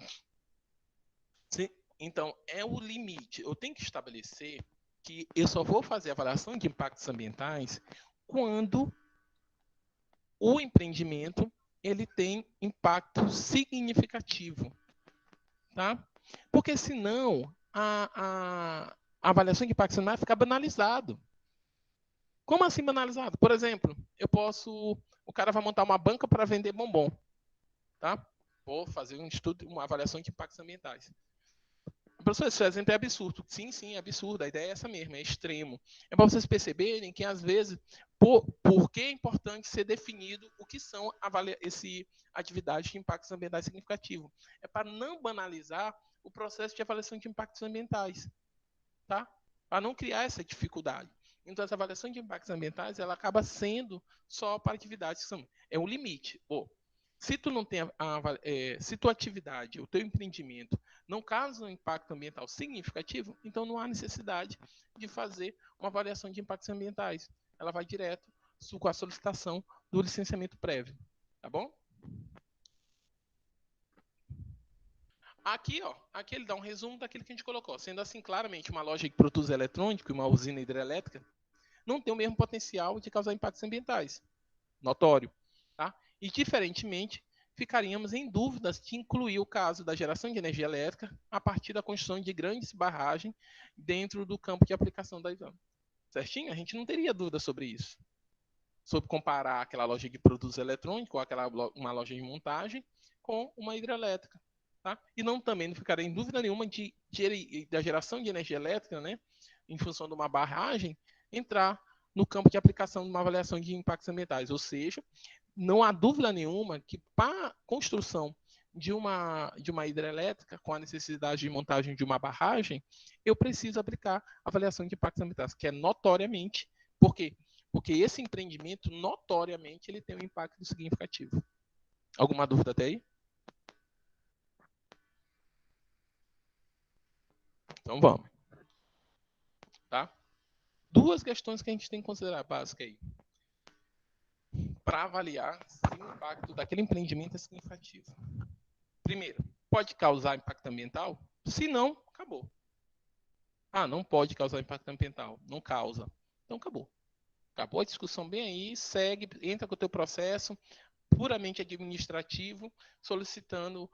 S1: Então, é o limite. Eu tenho que estabelecer que eu só vou fazer avaliação de impactos ambientais quando o empreendimento ele tem impacto significativo, tá? Porque senão a avaliação de impacto ambiental vai ficar banalizado. Como assim banalizado? Por exemplo, o cara vai montar uma banca para vender bombom, tá? Vou fazer um estudo, uma avaliação de impactos ambientais. Professor, esse exemplo é absurdo. Sim, é absurdo. A ideia é essa mesmo, é extremo. É para vocês perceberem que, às vezes, por que é importante ser definido o que são atividades de impactos ambientais significativos. É para não banalizar o processo de avaliação de impactos ambientais. tá? Para não criar essa dificuldade. Então, essa avaliação de impactos ambientais, ela acaba sendo só para atividades que são... É um limite. Pô, se tu não tem se tua atividade, o teu empreendimento não causa um impacto ambiental significativo, então não há necessidade de fazer uma avaliação de impactos ambientais. Ela vai direto com a solicitação do licenciamento prévio, tá bom? Aqui, ó, aqui ele dá um resumo daquilo que a gente colocou. Sendo assim, claramente, uma loja que produz eletrônico e uma usina hidrelétrica não tem o mesmo potencial de causar impactos ambientais. Notório. Tá? E, diferentemente, ficaríamos em dúvidas de incluir o caso da geração de energia elétrica a partir da construção de grandes barragens dentro do campo de aplicação da IVAM. Certinho? A gente não teria dúvida sobre isso. Sobre comparar aquela loja que produz eletrônico ou uma loja de montagem com uma hidrelétrica. Tá? E também não ficaria em dúvida nenhuma da geração de energia elétrica, né, em função de uma barragem, entrar no campo de aplicação de uma avaliação de impactos ambientais. Ou seja, não há dúvida nenhuma que para a construção de uma hidrelétrica, com a necessidade de montagem de uma barragem, eu preciso aplicar avaliação de impactos ambientais, que é notoriamente, por quê? Porque esse empreendimento, notoriamente, ele tem um impacto significativo. Alguma dúvida até aí? Então vamos. Tá? Duas questões que a gente tem que considerar básicas aí. Para avaliar se o impacto daquele empreendimento é significativo. Primeiro, pode causar impacto ambiental? Se não, acabou. Ah, não pode causar impacto ambiental. Não causa. Então acabou. Acabou a discussão bem aí, segue, entra com o teu processo puramente administrativo, solicitando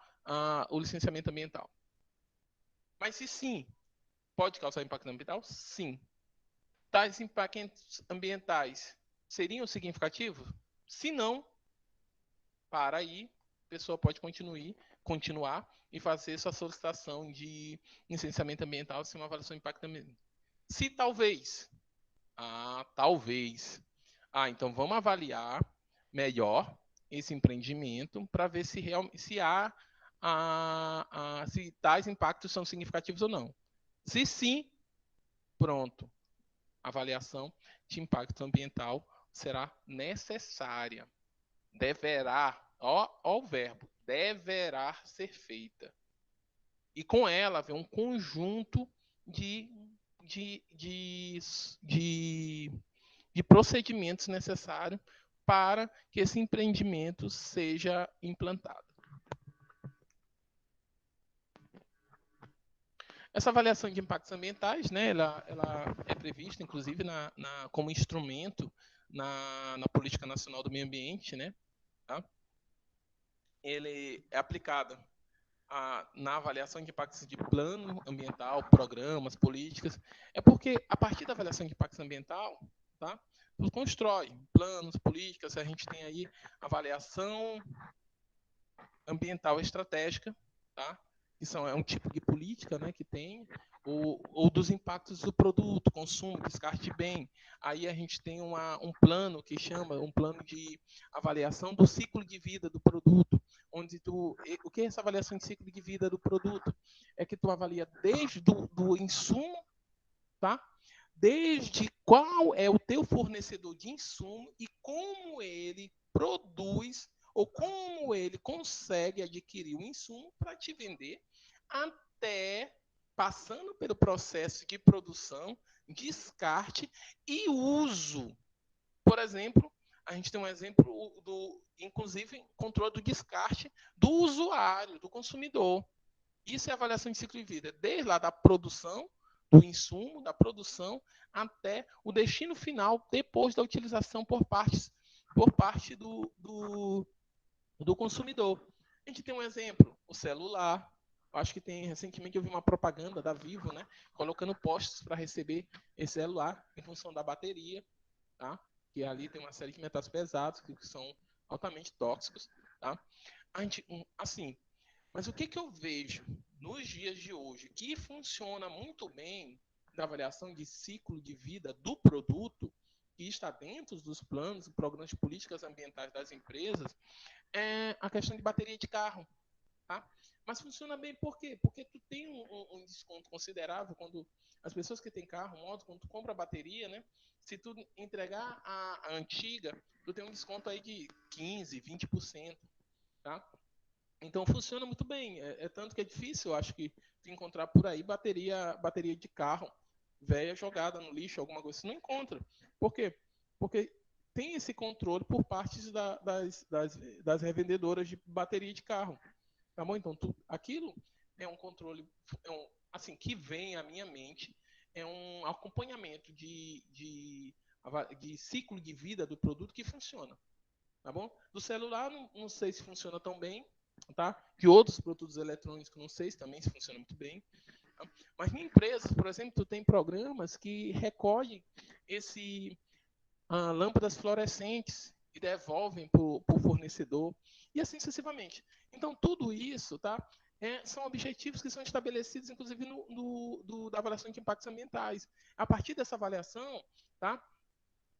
S1: o licenciamento ambiental. Mas se sim, pode causar impacto ambiental? Sim. Tais impactos ambientais seriam significativos? Se não, para aí, a pessoa pode continuar e fazer sua solicitação de licenciamento ambiental sem uma avaliação de impacto ambiental. Se talvez, então vamos avaliar melhor esse empreendimento para ver se se tais impactos são significativos ou não. Se sim, pronto. A avaliação de impacto ambiental será necessária. Deverá, ó o verbo, deverá ser feita. E com ela vem um conjunto de procedimentos necessários para que esse empreendimento seja implantado. Essa avaliação de impactos ambientais, né, ela é prevista, inclusive, como instrumento na Política Nacional do Meio Ambiente, né? Tá? Ele é aplicado na avaliação de impactos de plano ambiental, programas, políticas. É porque, a partir da avaliação de impactos ambiental, tá, tu constrói planos, políticas, a gente tem aí avaliação ambiental estratégica, tá? Que é um tipo de política, né, que tem, ou dos impactos do produto, consumo, descarte de bem. Aí a gente tem um plano que chama um plano de avaliação do ciclo de vida do produto, onde o que é essa avaliação de ciclo de vida do produto? É que tu avalia desde do insumo, tá? Desde qual é o teu fornecedor de insumo e como ele produz ou como ele consegue adquirir o insumo para te vender, até passando pelo processo de produção, descarte e uso. Por exemplo, a gente tem um exemplo inclusive, controle do descarte do usuário, do consumidor. Isso é avaliação de ciclo de vida, desde lá da produção, do insumo, da produção, até o destino final, depois da utilização por parte do consumidor. A gente tem um exemplo, o celular. Acho que recentemente eu vi uma propaganda da Vivo, né, colocando postos para receber esse celular em função da bateria, tá? Que ali tem uma série de metais pesados que são altamente tóxicos, tá? Assim, mas o que eu vejo nos dias de hoje que funciona muito bem na avaliação de ciclo de vida do produto, que está dentro dos programas de políticas ambientais das empresas, é a questão de bateria de carro. tá? Mas funciona bem por quê? Porque tu tem um desconto considerável quando as pessoas que têm carro, moto, quando tu compra a bateria, né? Se tu entregar a antiga, tu tem um desconto aí de 15, 20%, tá? Então funciona muito bem. É tanto que é difícil, eu acho que tu encontrar por aí bateria de carro velha jogada no lixo, alguma coisa. Você não encontra. Por quê? Porque tem esse controle por parte das revendedoras de bateria de carro. Tá bom? Então, aquilo é um controle, assim, que vem à minha mente, é um acompanhamento de ciclo de vida do produto que funciona. Tá bom? Do celular, não sei se funciona tão bem, tá? Que outros produtos eletrônicos, não sei se também se funciona muito bem. Tá? Mas em empresas, por exemplo, tu tem programas que recolhem lâmpadas fluorescentes e devolvem para o fornecedor, e assim sucessivamente. Então, tudo isso, tá? São objetivos que são estabelecidos, inclusive, da avaliação de impactos ambientais. A partir dessa avaliação, tá?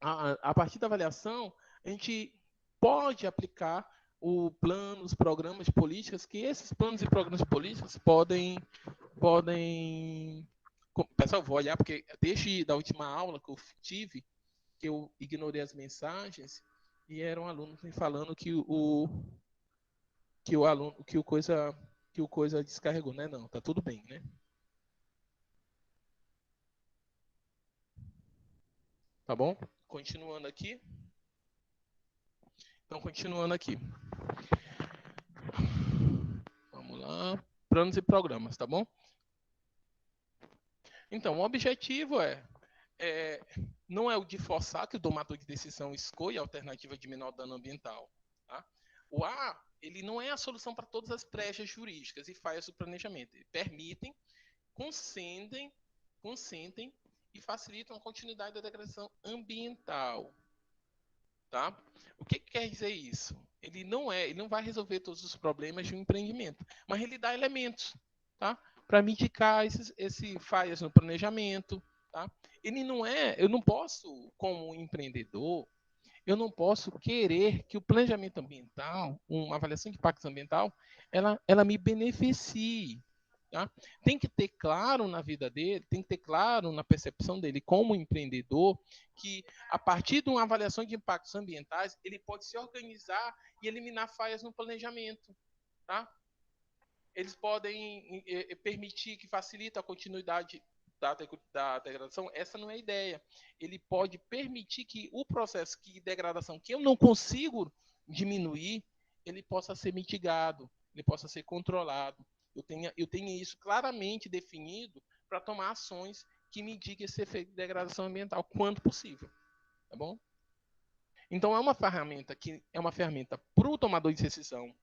S1: A partir da avaliação, a gente pode aplicar os programas de políticas, que esses planos e programas de políticas podem pessoal, vou olhar, porque desde da última aula que eu tive, que eu ignorei as mensagens, e era um aluno me falando que o coisa descarregou, né? Não, tá tudo bem, né? Tá bom? Continuando aqui. Então, continuando aqui. Vamos lá. Planos e programas, tá bom? Então, o objetivo não é o de forçar que o tomador de decisão escolha a alternativa de menor dano ambiental. Tá? O A, ele não é a solução para todas as brechas jurídicas e falhas do planejamento. Ele permitem, consentem e facilitam a continuidade da degradação ambiental. Tá? O que quer dizer isso? Ele não vai resolver todos os problemas de um empreendimento, mas ele dá elementos, tá? Para mitigar esse falhas no planejamento, tá? Ele não é, eu não posso, como empreendedor, eu não posso querer que o planejamento ambiental, uma avaliação de impacto ambiental, ela me beneficie. Tá? Tem que ter claro na vida dele, tem que ter claro na percepção dele como empreendedor, que a partir de uma avaliação de impactos ambientais, ele pode se organizar e eliminar falhas no planejamento. Tá? Eles podem permitir que facilite a continuidade da degradação. Essa não é a ideia. Ele pode permitir que o processo de degradação que eu não consigo diminuir, ele possa ser mitigado, ele possa ser controlado. Eu tenho isso claramente definido para tomar ações que mitiguem esse efeito de degradação ambiental quanto possível. Tá bom? Então, é uma ferramenta para o tomador de decisão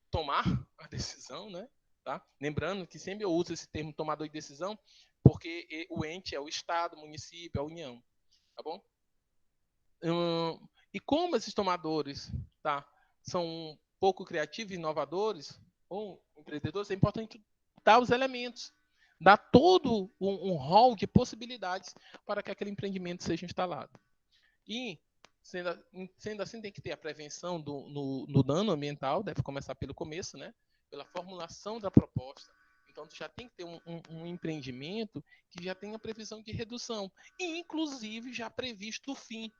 S1: tomar a decisão, né? Tá? Lembrando que sempre eu uso esse termo tomador de decisão, porque o ente é o Estado, o município, a União. Tá bom? E como esses tomadores, tá, são pouco criativos e inovadores, ou empreendedores, é importante dar os elementos, dar todo um rol de possibilidades para que aquele empreendimento seja instalado. E, sendo assim, tem que ter a prevenção no dano ambiental, deve começar pelo começo, né? Pela formulação da proposta. Então, tu já tem que ter um empreendimento que já tenha previsão de redução, e inclusive já previsto o fim.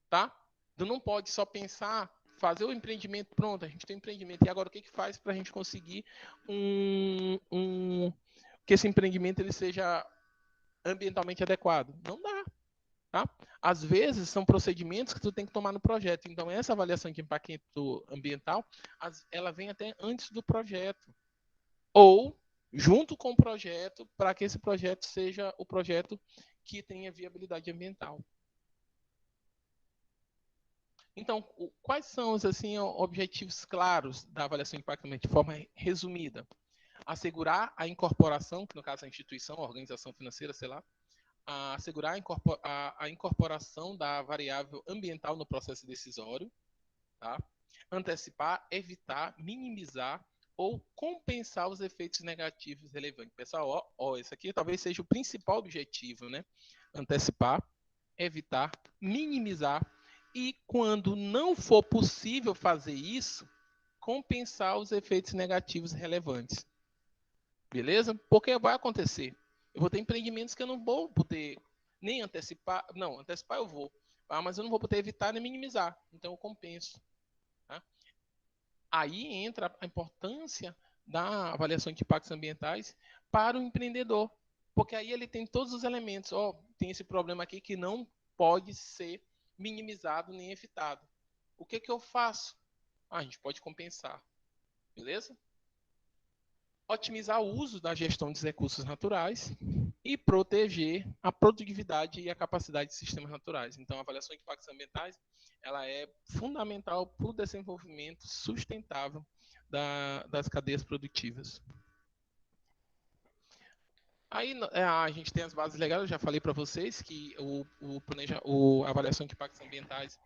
S1: Tá? Tu não pode só pensar, fazer o empreendimento, pronto, a gente tem um empreendimento, e agora o que faz para a gente conseguir que esse empreendimento ele seja ambientalmente adequado? Não dá. Tá? Às vezes, são procedimentos que tu tem que tomar no projeto. Então, essa avaliação de impacto ambiental, ela vem até antes do projeto. Ou junto com o projeto, para que esse projeto seja o projeto que tenha viabilidade ambiental. Então, quais são os assim, objetivos claros da avaliação de impacto ambiental de forma resumida? Assegurar a incorporação, que no caso é a instituição, a organização financeira, sei lá, assegurar a incorporação da variável ambiental no processo decisório, tá? Antecipar, evitar, minimizar ou compensar os efeitos negativos relevantes. Pessoal, esse aqui talvez seja o principal objetivo, né? Antecipar, evitar, minimizar, e quando não for possível fazer isso, compensar os efeitos negativos relevantes. Beleza? Porque vai acontecer. Eu vou ter empreendimentos que eu não vou poder nem antecipar. Não, antecipar eu vou. Mas eu não vou poder evitar nem minimizar. Então eu compenso. Tá? Aí entra a importância da avaliação de impactos ambientais para o empreendedor. Porque aí ele tem todos os elementos. Tem esse problema aqui que não pode ser minimizado nem evitado. O que eu faço? A gente pode compensar. Beleza? Otimizar o uso da gestão dos recursos naturais e proteger a produtividade e a capacidade de sistemas naturais. Então, a avaliação de impactos ambientais ela é fundamental para o desenvolvimento sustentável das cadeias produtivas. Aí a gente tem as bases legais, eu já falei para vocês que a avaliação de impactos ambientais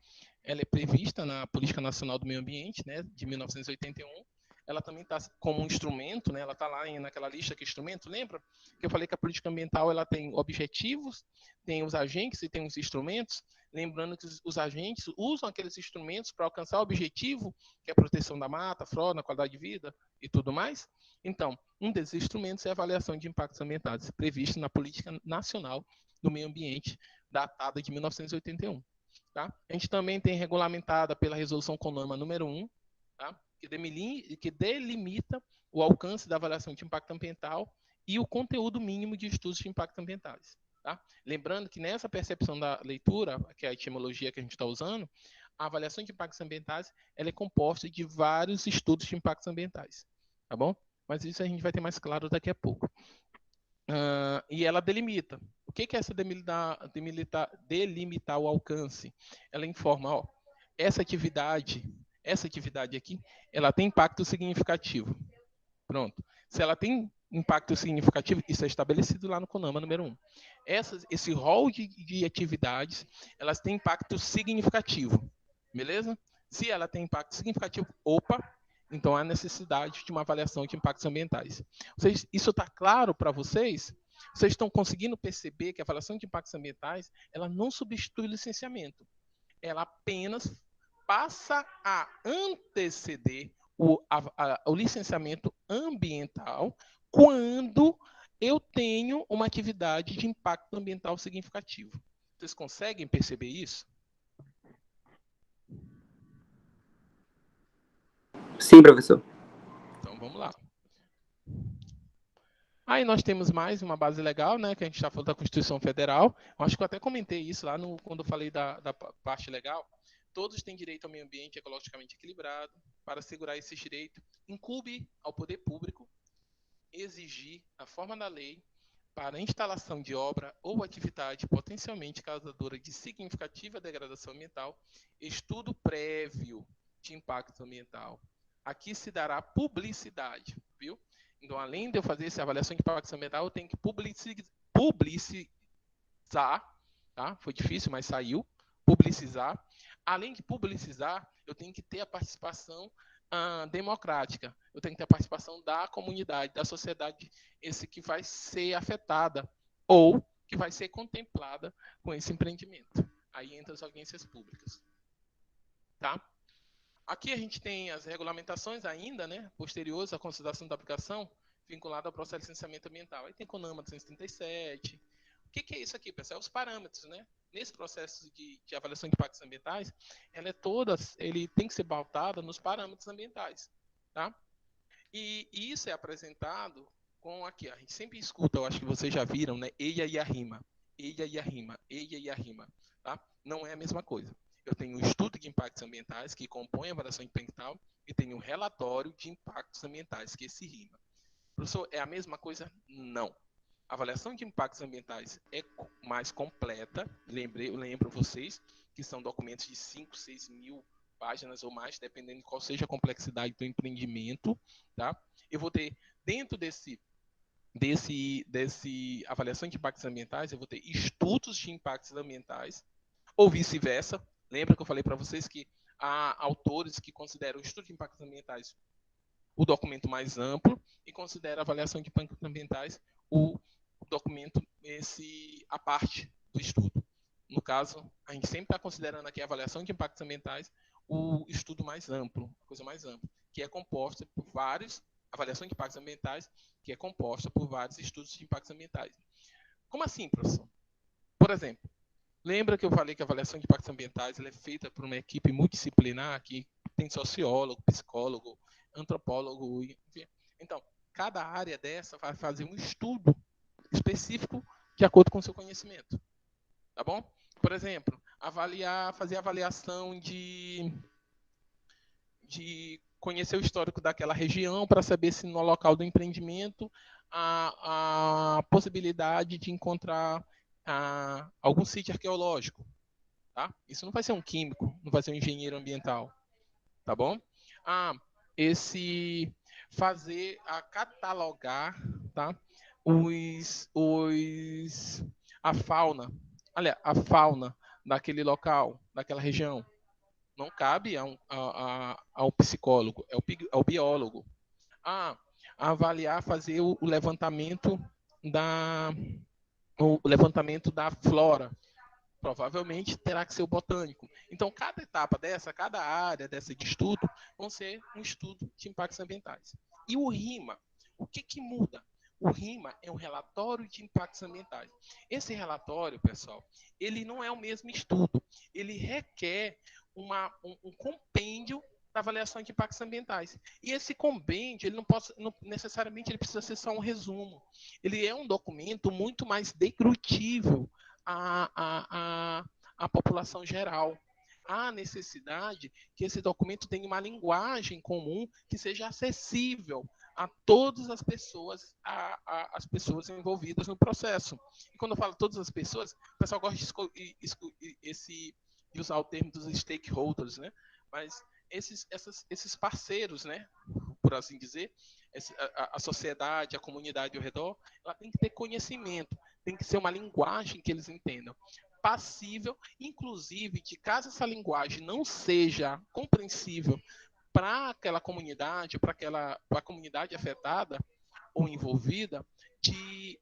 S1: ela é prevista na Política Nacional do Meio Ambiente, né, de 1981. Ela também está como um instrumento, né, ela está lá naquela lista que instrumento, lembra? Que eu falei que a política ambiental ela tem objetivos, tem os agentes e tem os instrumentos. Lembrando que os agentes usam aqueles instrumentos para alcançar o objetivo, que é a proteção da mata, flora, qualidade de vida e tudo mais. Então, um desses instrumentos é a avaliação de impactos ambientais, prevista na Política Nacional do Meio Ambiente, datada de 1981. Tá? A gente também tem regulamentada pela Resolução CONAMA número 1, tá? que delimita o alcance da avaliação de impacto ambiental e o conteúdo mínimo de estudos de impactos ambientais. Tá? Lembrando que nessa percepção da leitura, que é a etimologia que a gente está usando, a avaliação de impactos ambientais ela é composta de vários estudos de impactos ambientais. Tá bom? Mas isso a gente vai ter mais claro daqui a pouco. E ela delimita. O que é essa delimitar o alcance? Ela informa, essa atividade aqui, ela tem impacto significativo. Pronto. Se ela tem impacto significativo, isso é estabelecido lá no CONAMA número 1. Esse rol de atividades, elas têm impacto significativo. Beleza? Se ela tem impacto significativo, então há necessidade de uma avaliação de impactos ambientais. Isso está claro para vocês? Vocês estão conseguindo perceber que a avaliação de impactos ambientais ela não substitui o licenciamento. Ela apenas passa a anteceder o licenciamento ambiental quando eu tenho uma atividade de impacto ambiental significativo. Vocês conseguem perceber isso?
S2: Sim, professor.
S1: Então, vamos lá. Aí nós temos mais uma base legal, né, que a gente está falando da Constituição Federal. Eu acho que eu até comentei isso lá quando eu falei da parte legal. Todos têm direito ao meio ambiente ecologicamente equilibrado. Para assegurar esse direito, incumbe ao poder público exigir, na forma da lei, para a instalação de obra ou atividade potencialmente causadora de significativa degradação ambiental, estudo prévio de impacto ambiental. Aqui se dará publicidade, viu? Então, além de eu fazer essa avaliação de impacto ambiental, eu tenho que publicizar, tá? Foi difícil, mas saiu. Publicizar. Além de publicizar, eu tenho que ter a participação democrática. Eu tenho que ter a participação da comunidade, da sociedade, esse que vai ser afetada ou que vai ser contemplada com esse empreendimento. Aí entra as audiências públicas. Tá? Aqui a gente tem as regulamentações ainda, né, posteriores à consideração da aplicação vinculada ao processo de licenciamento ambiental. Aí tem CONAMA 237. O que é isso aqui, pessoal? Os parâmetros, né? Nesse processo de avaliação de impactos ambientais, ele tem que ser pautado nos parâmetros ambientais, tá? E isso é apresentado com aqui, a gente sempre escuta, eu acho que vocês já viram, né? Eia e a rima, eia e a rima, eia e a rima, tá? Não é a mesma coisa. Eu tenho um estudo de impactos ambientais que compõe a avaliação ambiental e tenho um relatório de impactos ambientais que se rima. Professor, é a mesma coisa? Não. A avaliação de impactos ambientais é mais completa. Eu lembro vocês que são documentos de 5, 6 mil páginas ou mais, dependendo de qual seja a complexidade do empreendimento. Tá? Eu vou ter, dentro desse avaliação de impactos ambientais, eu vou ter estudos de impactos ambientais, ou vice-versa. Lembra que eu falei para vocês que há autores que consideram o estudo de impactos ambientais o documento mais amplo e considera a avaliação de impactos ambientais o documento a parte do estudo. No caso, a gente sempre está considerando aqui a avaliação de impactos ambientais o estudo mais amplo, a coisa mais ampla. que é composta por vários, avaliação de impactos ambientais, que é composta por vários estudos de impactos ambientais. Como assim, professor? Por exemplo, lembra que eu falei que a avaliação de impactos ambientais ela é feita por uma equipe multidisciplinar que tem sociólogo, psicólogo, antropólogo, enfim. Então, cada área dessa vai fazer um estudo específico de acordo com o seu conhecimento. Tá bom? Por exemplo, fazer avaliação de conhecer o histórico daquela região para saber se no local do empreendimento há a possibilidade de encontrar algum sítio arqueológico. Tá? Isso não vai ser um químico, não vai ser um engenheiro ambiental. Tá bom? Catalogar, tá? A fauna daquele local, daquela região. Não cabe ao psicólogo, é o biólogo. Avaliar, fazer o levantamento da flora. Provavelmente terá que ser o botânico. Então, cada etapa cada área dessa de estudo, vão ser um estudo de impactos ambientais. E o RIMA, o que muda? O RIMA é um relatório de impactos ambientais. Esse relatório, pessoal, ele não é o mesmo estudo. Ele requer um compêndio da avaliação de impactos ambientais. E esse compêndio, ele não necessariamente ele precisa ser só um resumo. Ele é um documento muito mais deglutível à população geral. Há necessidade que esse documento tenha uma linguagem comum que seja acessível a todas as pessoas, as pessoas envolvidas no processo. E quando eu falo todas as pessoas, o pessoal gosta de usar o termo dos stakeholders, né? Mas esses parceiros, né? Por assim dizer, a sociedade, a comunidade ao redor, ela tem que ter conhecimento, tem que ser uma linguagem que eles entendam. Passível, inclusive, de caso essa linguagem não seja compreensível para aquela comunidade, para a comunidade afetada ou envolvida, de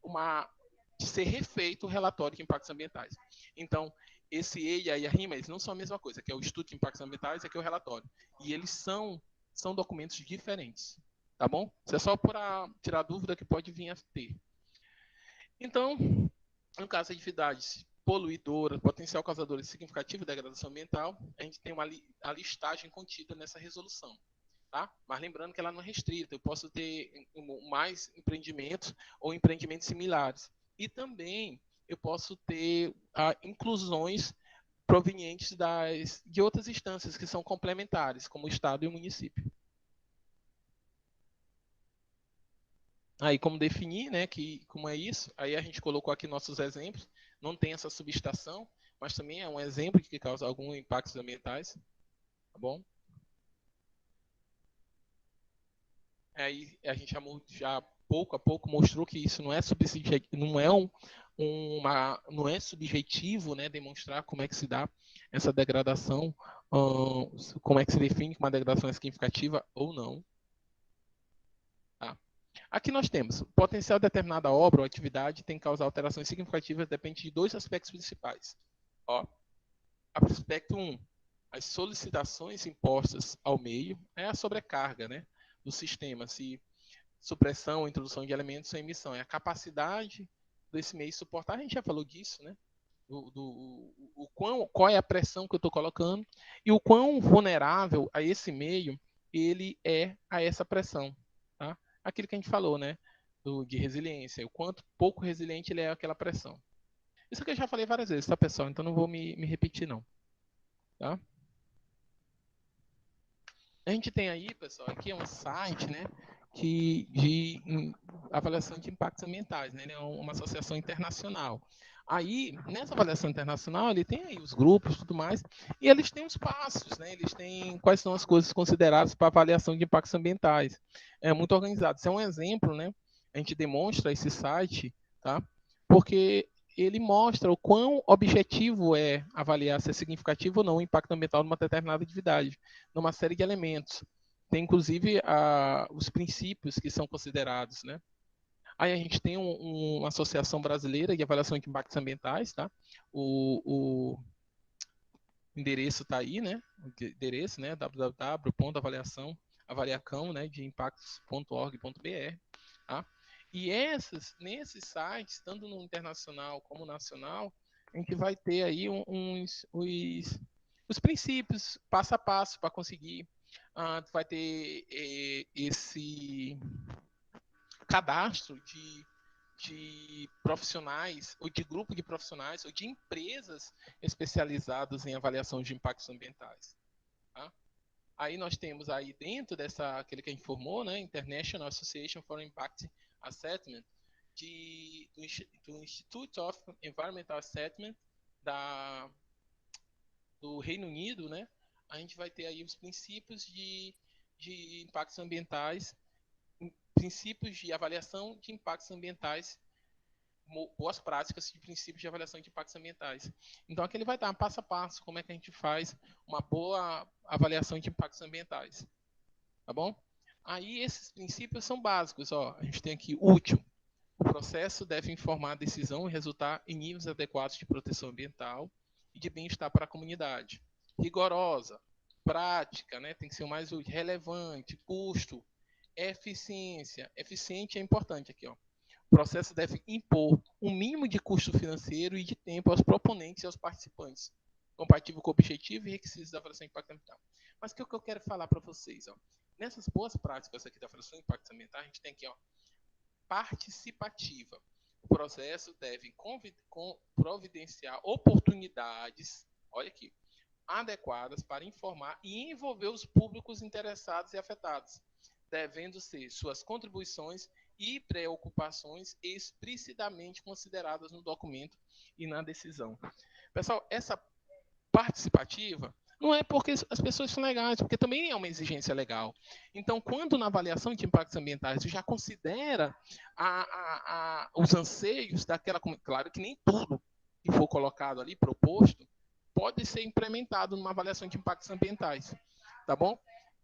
S1: ser refeito o relatório de impactos ambientais. Então, esse EIA e a RIMA, eles não são a mesma coisa, que é o estudo de impactos ambientais e aqui é o relatório. E eles são documentos diferentes. Tá bom? Isso é só para tirar dúvida que pode vir a ter. Então, no caso de atividades poluidoras, potencial causador significativo de degradação ambiental, a gente tem a listagem contida nessa resolução. Tá? Mas lembrando que ela não é restrita, eu posso ter mais empreendimentos ou empreendimentos similares. E também eu posso ter inclusões provenientes de outras instâncias que são complementares, como o Estado e o município. Aí, como definir, né, como é isso? Aí a gente colocou aqui nossos exemplos. Não tem essa subestação, mas também é um exemplo que causa alguns impactos ambientais. Tá bom? Aí a gente já pouco a pouco mostrou que isso não é não é subjetivo, né, demonstrar como é que se dá essa degradação, como é que se define que uma degradação é significativa ou não. Tá. Aqui nós temos o potencial de determinada obra ou atividade tem que causar alterações significativas, depende de dois aspectos principais. Ó, aspecto 1, as solicitações impostas ao meio, é a sobrecarga, né, do sistema, se supressão ou introdução de elementos sem emissão, é a capacidade desse meio suportar, a gente já falou disso, né, qual é a pressão que eu estou colocando e o quão vulnerável a esse meio ele é a essa pressão. Tá? Aquilo que a gente falou, né, de resiliência, o quanto pouco resiliente ele é àquela pressão. Isso que eu já falei várias vezes, tá, pessoal? Então não vou me repetir, não. Tá? A gente tem aí, pessoal, aqui é um site, né, de avaliação de impactos ambientais, né? Ele é uma associação internacional. Aí, nessa avaliação internacional, ele tem aí os grupos e tudo mais, e eles têm os passos, né? Eles têm quais são as coisas consideradas para avaliação de impactos ambientais. É muito organizado. Isso é um exemplo, né? A gente demonstra esse site, tá? Porque ele mostra o quão objetivo é avaliar se é significativo ou não o impacto ambiental de uma determinada atividade, numa série de elementos. Tem, inclusive, os princípios que são considerados, né? Aí a gente tem uma associação brasileira de avaliação de impactos ambientais, tá? O endereço está aí, né? O endereço, né? www.avaliação avaliacão, né, de impactos.org.br, tá? E nesses sites, tanto no internacional como no nacional, a gente vai ter aí os princípios, passo a passo, para conseguir. Vai ter esse cadastro de profissionais, ou de grupo de profissionais, ou de empresas especializadas em avaliação de impactos ambientais. Tá? Aí nós temos aí dentro aquele que a gente formou, né, International Association for Impact Assessment, do Institute of Environmental Assessment do Reino Unido, né, a gente vai ter aí os princípios de impactos ambientais, princípios de avaliação de impactos ambientais, boas práticas de princípios de avaliação de impactos ambientais. Então, aqui ele vai dar passo a passo como é que a gente faz uma boa avaliação de impactos ambientais. Tá bom? Aí, esses princípios são básicos. Ó. A gente tem aqui útil. O processo deve informar a decisão e resultar em níveis adequados de proteção ambiental e de bem-estar para a comunidade. Rigorosa. Prática, né? Tem que ser o mais útil. Relevante. Custo. Eficiência. Eficiente é importante aqui, ó. O processo deve impor um mínimo de custo financeiro e de tempo aos proponentes e aos participantes, compatível com o objetivo e requisitos da avaliação de impacto ambiental. Mas o que eu quero falar para vocês? Ó, nessas boas práticas aqui da avaliação de impacto ambiental, a gente tem aqui, ó, participativa. O processo deve providenciar oportunidades, olha aqui, adequadas para informar e envolver os públicos interessados e afetados, devendo ser suas contribuições e preocupações explicitamente consideradas no documento e na decisão. Pessoal, essa participativa não é porque as pessoas são legais, porque também é uma exigência legal. Então, quando na avaliação de impactos ambientais você já considera os anseios daquela comunidade, claro que nem tudo que for colocado ali, proposto, pode ser implementado numa avaliação de impactos ambientais, tá bom?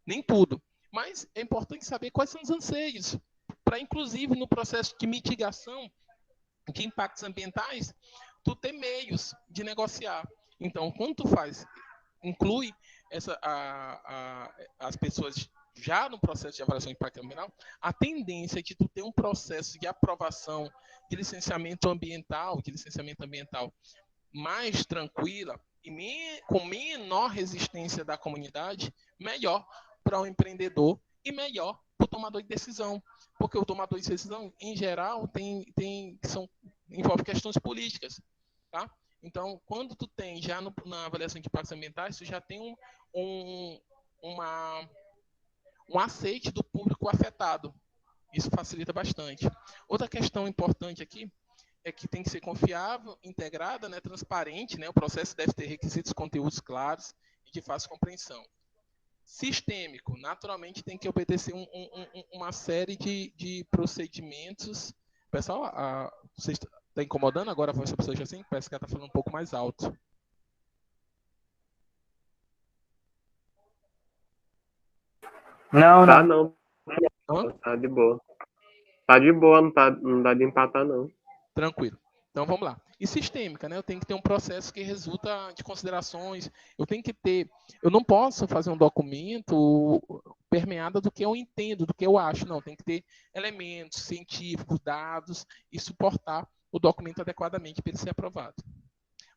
S1: Nem tudo. Mas é importante saber quais são os anseios, para, inclusive, no processo de mitigação de impactos ambientais, tu ter meios de negociar. Então, quando tu inclui as pessoas já no processo de avaliação de impacto ambiental, a tendência é de tu ter um processo de aprovação de licenciamento ambiental, mais tranquila e com menor resistência da comunidade, melhor para o empreendedor e melhor para o tomador de decisão. Porque o tomador de decisão, em geral, envolve questões políticas. Tá? Então, quando tu tem já na avaliação de impactos ambientais, tu já tem um aceite do público afetado. Isso facilita bastante. Outra questão importante aqui é que tem que ser confiável, integrada, né, transparente, né, o processo deve ter requisitos, conteúdos claros e de fácil compreensão. Sistêmico, naturalmente tem que obedecer uma série de procedimentos. Pessoal, você está incomodando agora a voz da pessoa assim? Parece que ela está falando um pouco mais alto.
S3: Não,
S5: Tá
S3: não.
S5: não. Tá de boa. Tá de boa, não dá de empatar, não.
S1: Tranquilo. Então vamos lá. E sistêmica, né? Eu tenho que ter um processo que resulta de considerações. Eu não posso fazer um documento permeado do que eu entendo, do que eu acho. Não, tem que ter elementos científicos, dados e suportar o documento adequadamente para ele ser aprovado.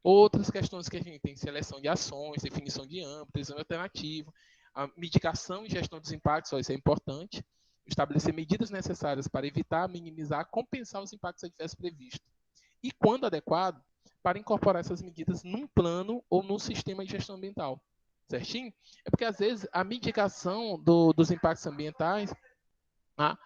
S1: Outras questões que a gente tem: seleção de ações, definição de âmbito, exame alternativo, a mitigação e gestão dos impactos, isso é importante. Estabelecer medidas necessárias para evitar, minimizar, compensar os impactos adversos previstos. E, quando adequado, para incorporar essas medidas num plano ou num sistema de gestão ambiental. Certinho? É porque, às vezes, a mitigação dos impactos ambientais, a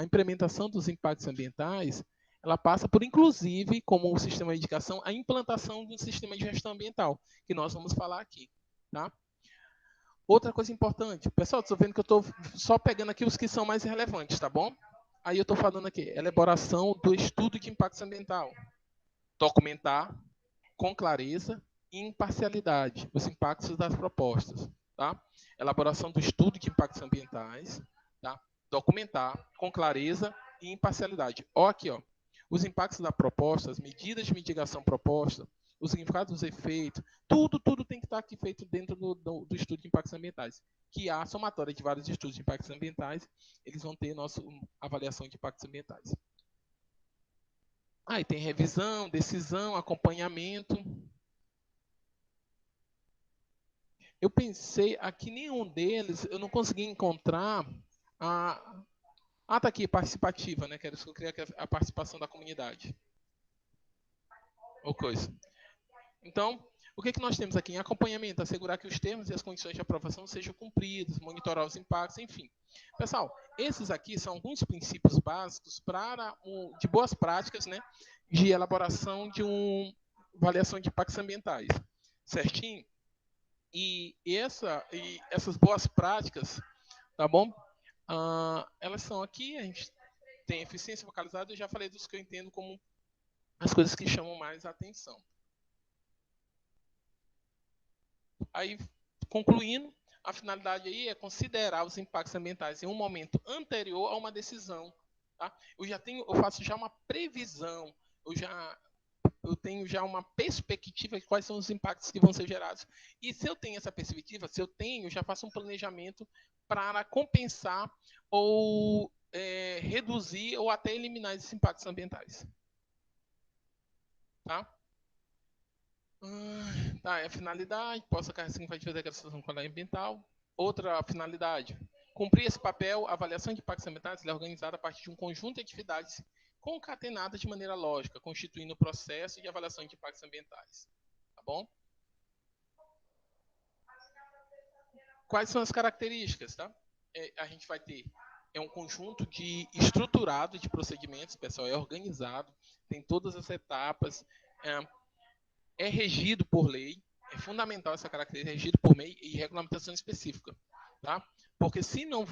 S1: implementação dos impactos ambientais, ela passa por, inclusive, como um sistema de indicação, a implantação de um sistema de gestão ambiental, que nós vamos falar aqui. Tá? Outra coisa importante, pessoal, estou vendo que eu estou só pegando aqui os que são mais relevantes, tá bom? Aí eu estou falando aqui, elaboração do estudo de impacto ambiental. Documentar com clareza e imparcialidade os impactos das propostas. Tá? Elaboração do estudo de impactos ambientais. Tá? Documentar com clareza e imparcialidade. Ó, aqui, ó, os impactos da proposta, as medidas de mitigação proposta, o significado dos efeitos, tudo tem que estar aqui feito dentro do estudo de impactos ambientais, que a somatória de vários estudos de impactos ambientais, eles vão ter nossa avaliação de impactos ambientais. Aí tem revisão, decisão, acompanhamento. Eu pensei aqui, nenhum deles, eu não consegui encontrar a... Ah, tá aqui, participativa, né? Que era isso que eu queria, que é a participação da comunidade. Ou coisa. Então, o que nós temos aqui em acompanhamento? Assegurar que os termos e as condições de aprovação sejam cumpridos, monitorar os impactos, enfim. Pessoal, esses aqui são alguns princípios básicos de boas práticas, né, de elaboração de uma avaliação de impactos ambientais. Certinho? E essas boas práticas, tá bom? Elas são aqui, a gente tem eficiência focalizada, eu já falei dos que eu entendo como as coisas que chamam mais a atenção. Aí, concluindo, a finalidade aí é considerar os impactos ambientais em um momento anterior a uma decisão. Tá? Eu faço já uma previsão, eu tenho já uma perspectiva de quais são os impactos que vão ser gerados. E se eu tenho essa perspectiva, eu já faço um planejamento para compensar ou reduzir ou até eliminar esses impactos ambientais. Tá? Tá, é a finalidade, possa carregar significativa da declaração com a lei ambiental. Outra finalidade, cumprir esse papel, a avaliação de impactos ambientais é organizada a partir de um conjunto de atividades concatenadas de maneira lógica, constituindo o processo de avaliação de impactos ambientais. Tá bom? Quais são as características, tá? A gente vai ter um conjunto estruturado de procedimentos, pessoal, é organizado, tem todas as etapas, é regido por lei, é fundamental essa característica, é regido por lei e regulamentação específica, tá? Porque se não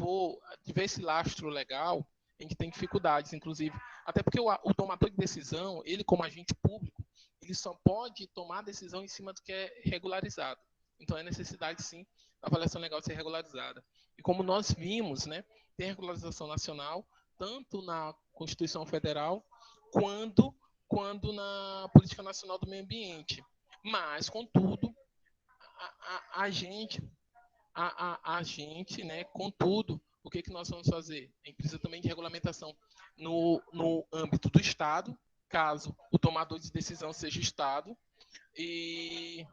S1: tiver esse lastro legal, a gente tem dificuldades, inclusive, até porque o tomador de decisão, ele como agente público, ele só pode tomar decisão em cima do que é regularizado. Então, é necessidade, sim, da avaliação legal ser regularizada. E como nós vimos, né, tem regularização nacional, tanto na Constituição Federal, quanto na Política Nacional do Meio Ambiente. Mas, contudo, a gente, né, contudo, o que nós vamos fazer? A gente precisa também de regulamentação no âmbito do Estado, caso o tomador de decisão seja o Estado, e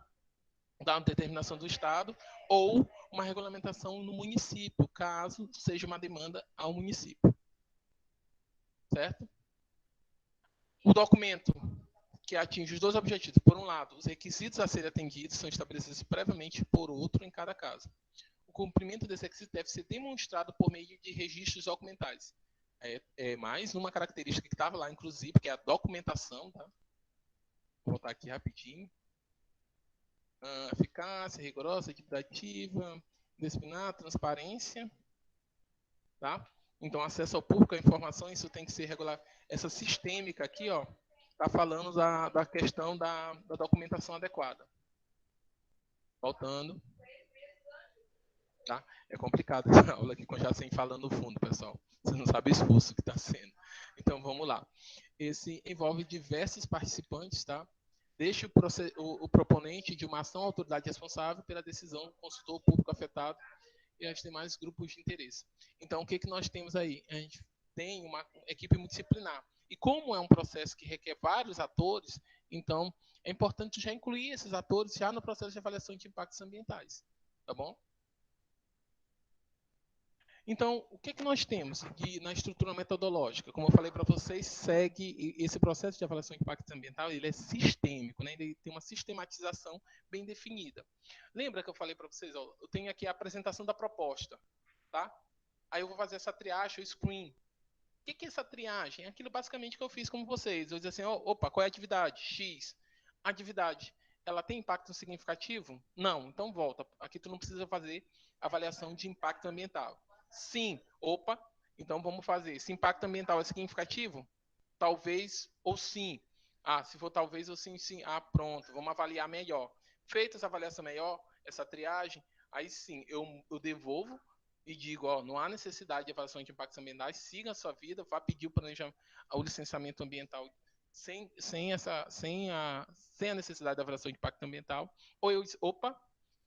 S1: da determinação do Estado, ou uma regulamentação no município, caso seja uma demanda ao município. Certo? O documento que atinge os dois objetivos. Por um lado, os requisitos a serem atendidos são estabelecidos previamente por outro em cada caso. O cumprimento desse requisito deve ser demonstrado por meio de registros documentais. Mais uma característica que estava lá, inclusive, que é a documentação. Tá? Vou voltar aqui rapidinho. Eficácia, rigorosa, equitativa, disciplinar, transparência. Tá? Então, acesso ao público à informação, isso tem que ser regular. Essa sistêmica aqui, ó, está falando da questão da documentação adequada. Voltando. Tá? É complicado essa aula aqui com já sem falando no fundo, pessoal. Você não sabe o esforço que está sendo. Então, vamos lá. Esse envolve diversos participantes, tá? Deixa o proponente de uma ação à autoridade responsável pela decisão do consultor público afetado e as demais grupos de interesse. Então, o que nós temos aí? A gente tem uma equipe multidisciplinar. E como é um processo que requer vários atores, então é importante já incluir esses atores já no processo de avaliação de impactos ambientais. Tá bom? Então, o que nós temos na estrutura metodológica? Como eu falei para vocês, segue esse processo de avaliação de impacto ambiental, ele é sistêmico, né? Ele tem uma sistematização bem definida. Lembra que eu falei para vocês, ó, eu tenho aqui a apresentação da proposta, tá? Aí eu vou fazer essa triagem, o screen. O que é essa triagem? É aquilo basicamente que eu fiz com vocês. Eu disse assim, opa, qual é a atividade? X. A atividade, ela tem impacto significativo? Não, então volta. Aqui tu não precisa fazer avaliação de impacto ambiental. Sim, opa, então vamos fazer. Se impacto ambiental é significativo? Talvez ou sim. Se for talvez ou sim, sim. Pronto, vamos avaliar melhor. Feita essa avaliação melhor, essa triagem, aí sim, eu devolvo e digo, ó, não há necessidade de avaliação de impactos ambientais, siga a sua vida, vá pedir o licenciamento ambiental sem sem a necessidade da avaliação de impacto ambiental, ou eu disse, opa,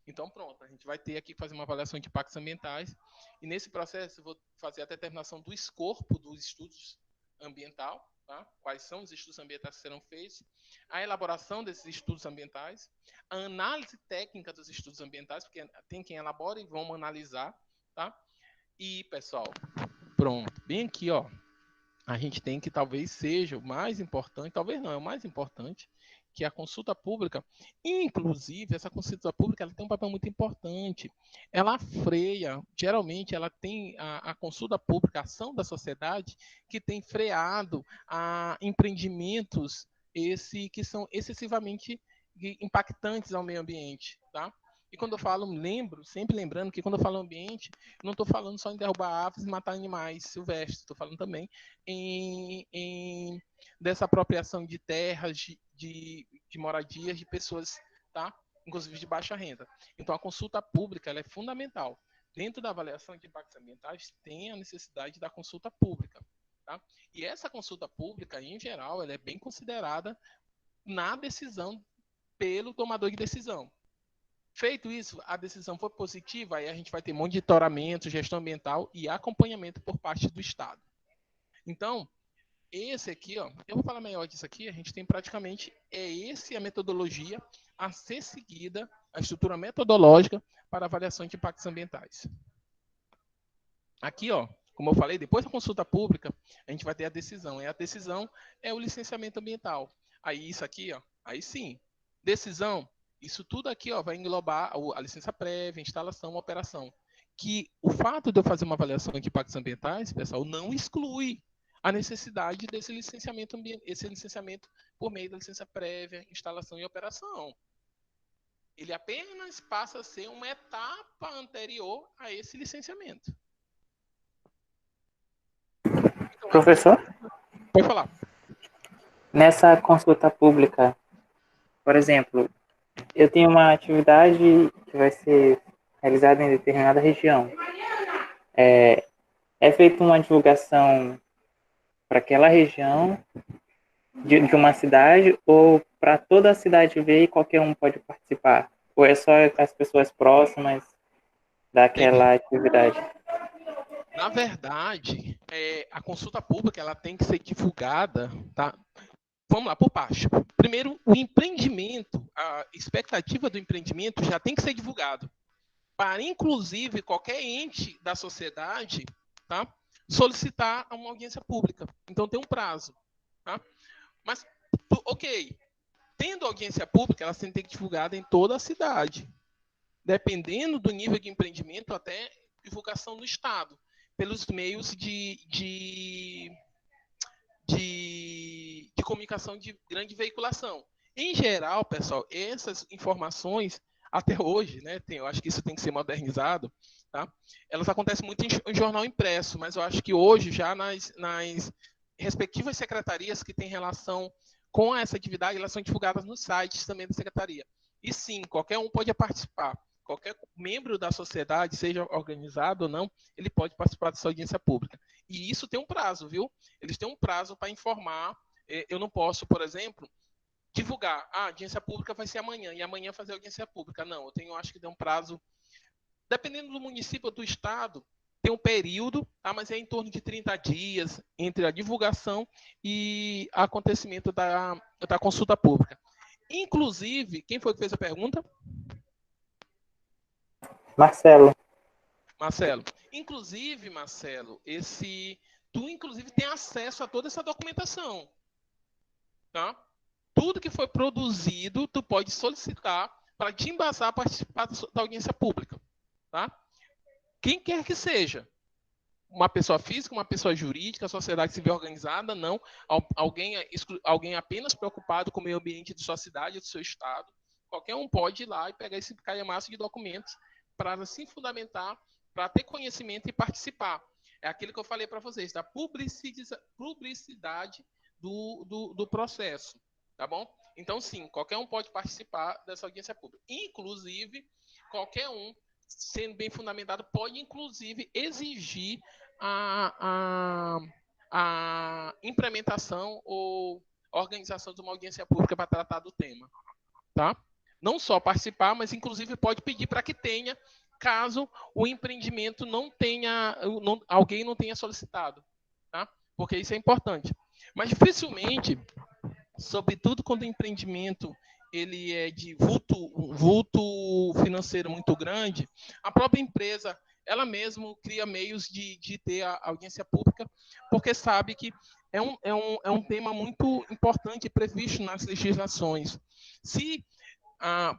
S1: então pronto, a gente vai ter aqui que fazer uma avaliação de impactos ambientais, e nesse processo eu vou fazer a determinação do escopo dos estudos ambiental, tá? Quais são os estudos ambientais que serão feitos, a elaboração desses estudos ambientais, a análise técnica dos estudos ambientais, porque tem quem elabora e vamos analisar, tá? E, pessoal, pronto, bem aqui, ó, a gente tem que talvez seja o mais importante, talvez não, é o mais importante, que é a consulta pública. Inclusive, essa consulta pública ela tem um papel muito importante. Ela freia, geralmente, ela tem a consulta pública, a ação da sociedade, que tem freado a empreendimentos que são excessivamente impactantes ao meio ambiente, tá? E quando eu falo, sempre lembrando que quando eu falo ambiente, não estou falando só em derrubar árvores e matar animais silvestres, estou falando também dessa apropriação de terras, de moradias de pessoas, tá? Inclusive de baixa renda. Então, a consulta pública ela é fundamental. Dentro da avaliação de impactos ambientais, tem a necessidade da consulta pública. Tá? E essa consulta pública, em geral, ela é bem considerada na decisão pelo tomador de decisão. Feito isso, a decisão for positiva, aí a gente vai ter monitoramento, gestão ambiental e acompanhamento por parte do Estado. Então, esse aqui, ó, eu vou falar melhor disso aqui, a gente tem praticamente, a metodologia a ser seguida, a estrutura metodológica para avaliação de impactos ambientais. Aqui, ó, como eu falei, depois da consulta pública, a gente vai ter a decisão. E a decisão é o licenciamento ambiental. Aí isso aqui, ó, aí sim, decisão, isso tudo aqui, ó, vai englobar a licença prévia, instalação, operação. Que o fato de eu fazer uma avaliação de impactos ambientais, pessoal, não exclui a necessidade desse licenciamento, esse licenciamento por meio da licença prévia, instalação e operação. Ele apenas passa a ser uma etapa anterior a esse licenciamento. Então,
S3: Professor,
S1: pode falar.
S3: nessa consulta pública, por exemplo, eu tenho uma atividade que vai ser realizada em determinada região. É feita uma divulgação para aquela região de uma cidade ou para toda a cidade ver e qualquer um pode participar? Ou é só as pessoas próximas daquela atividade?
S1: Na verdade, a consulta pública ela tem que ser divulgada, tá? Vamos lá, por parte. Primeiro, o empreendimento, a expectativa do empreendimento já tem que ser divulgado para, inclusive, qualquer ente da sociedade, tá? Solicitar uma audiência pública. Então, tem um prazo, tá? Mas, ok, tendo audiência pública, ela tem que ser divulgada em toda a cidade. Dependendo do nível de empreendimento, até divulgação no Estado, pelos meios de comunicação de grande veiculação. Em geral, pessoal, essas informações, até hoje, né, eu acho que isso tem que ser modernizado, tá? Elas acontecem muito em jornal impresso, mas eu acho que hoje, já nas respectivas secretarias que têm relação com essa atividade, elas são divulgadas nos sites também da secretaria. E sim, qualquer um pode participar. Qualquer membro da sociedade, seja organizado ou não, ele pode participar dessa audiência pública. E isso tem um prazo, viu? Eles têm um prazo para informar. Eu não posso, por exemplo, divulgar, a audiência pública vai ser amanhã, e amanhã fazer audiência pública. Não, acho que tem um prazo, dependendo do município ou do estado, tem um período, tá? Mas é em torno de 30 dias entre a divulgação e o acontecimento da consulta pública. Inclusive, quem foi que fez a pergunta?
S3: Marcelo.
S1: Inclusive, Marcelo, tu inclusive tem acesso a toda essa documentação, tá? Tudo que foi produzido, tu pode solicitar para te embasar a participar da audiência pública, tá? Quem quer que seja, uma pessoa física, uma pessoa jurídica, sociedade civil organizada, não, alguém apenas preocupado com o meio ambiente de sua cidade, do seu estado, qualquer um pode ir lá e pegar esse calhamaço de documentos para se fundamentar, para ter conhecimento e participar. É aquilo que eu falei para vocês, da publicidade do processo, tá bom? Então, sim, qualquer um pode participar dessa audiência pública. Inclusive, qualquer um, sendo bem fundamentado, pode, inclusive, exigir a implementação ou organização de uma audiência pública para tratar do tema. Tá? Não só participar, mas inclusive pode pedir para que tenha, caso o empreendimento não tenha, alguém não tenha solicitado. Tá? Porque isso é importante. Mas dificilmente, sobretudo quando o empreendimento ele é de vulto financeiro muito grande, a própria empresa, ela mesma cria meios de ter a audiência pública, porque sabe que é um tema muito importante previsto nas legislações. Se,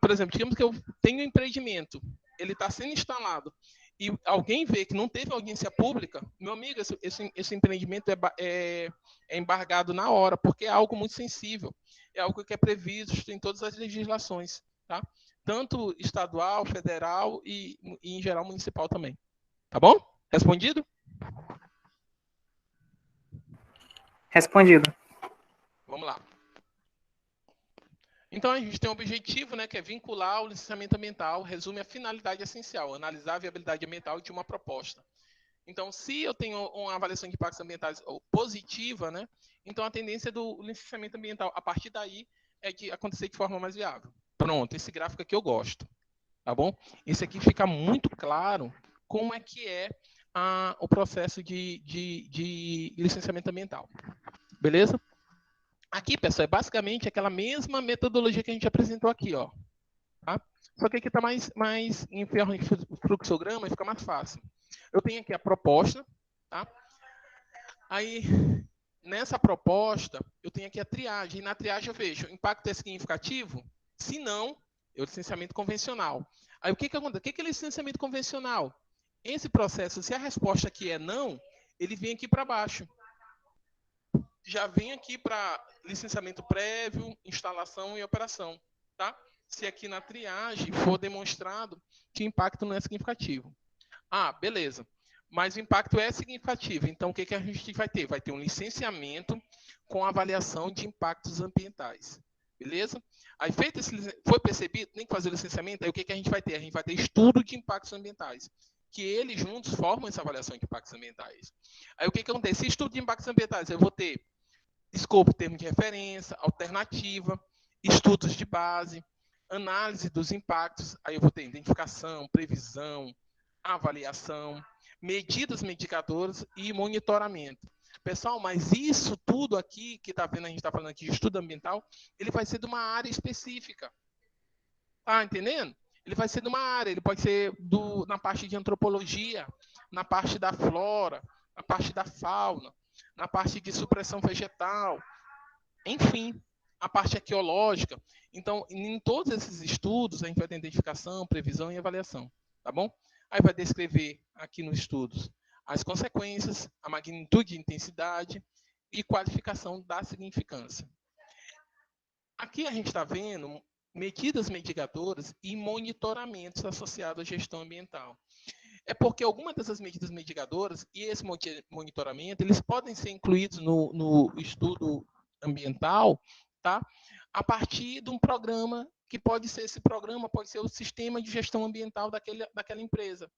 S1: por exemplo, digamos que eu tenho um empreendimento, ele está sendo instalado, e alguém vê que não teve audiência pública, meu amigo, esse empreendimento é embargado na hora, porque é algo muito sensível, é algo que é previsto em todas as legislações, tá? Tanto estadual, federal e em geral municipal também. Tá bom? Respondido?
S3: Respondido.
S1: Vamos lá. Então, a gente tem um objetivo, né, que é vincular o licenciamento ambiental, resume a finalidade essencial, analisar a viabilidade ambiental de uma proposta. Então, se eu tenho uma avaliação de impactos ambientais positiva, né, então a tendência do licenciamento ambiental, a partir daí, é de acontecer de forma mais viável. Pronto, esse gráfico aqui eu gosto. Tá bom? Esse aqui fica muito claro como é que é o processo de licenciamento ambiental. Beleza? Aqui, pessoal, é basicamente aquela mesma metodologia que a gente apresentou aqui, ó. Tá? Só que aqui está mais em fluxograma e fica mais fácil. Eu tenho aqui a proposta, tá? Aí, nessa proposta, eu tenho aqui a triagem. E na triagem eu vejo, o impacto é significativo? Se não, é o licenciamento convencional. Aí, o que acontece? O que é licenciamento convencional? Esse processo, se a resposta aqui é não, ele vem aqui para baixo. Já vem aqui para licenciamento prévio, instalação e operação, tá? Se aqui na triagem for demonstrado que o impacto não é significativo. Beleza. Mas o impacto é significativo. Então, o que a gente vai ter? Vai ter um licenciamento com avaliação de impactos ambientais. Beleza? Aí, feito foi percebido, tem que fazer o licenciamento, aí o que a gente vai ter? A gente vai ter estudo de impactos ambientais, que eles juntos formam essa avaliação de impactos ambientais. Aí, o que acontece? Esse estudo de impactos ambientais, eu vou ter escopo, termo de referência, alternativa, estudos de base, análise dos impactos, aí eu vou ter identificação, previsão, avaliação, medidas mitigadoras e monitoramento. Pessoal, mas isso tudo aqui que tá vendo, a gente está falando aqui de estudo ambiental, ele vai ser de uma área específica. Tá entendendo? Ele vai ser de uma área, ele pode ser na parte de antropologia, na parte da flora, na parte da fauna, na parte de supressão vegetal, enfim, a parte arqueológica. Então, em todos esses estudos, a gente vai ter identificação, previsão e avaliação, tá bom? Aí vai descrever aqui nos estudos as consequências, a magnitude e intensidade e qualificação da significância. Aqui a gente está vendo medidas mitigadoras e monitoramentos associados à gestão ambiental. É porque algumas dessas medidas mitigadoras e esse monitoramento, eles podem ser incluídos no estudo ambiental, tá? A partir de um programa, que pode ser esse programa, pode ser o sistema de gestão ambiental daquela empresa.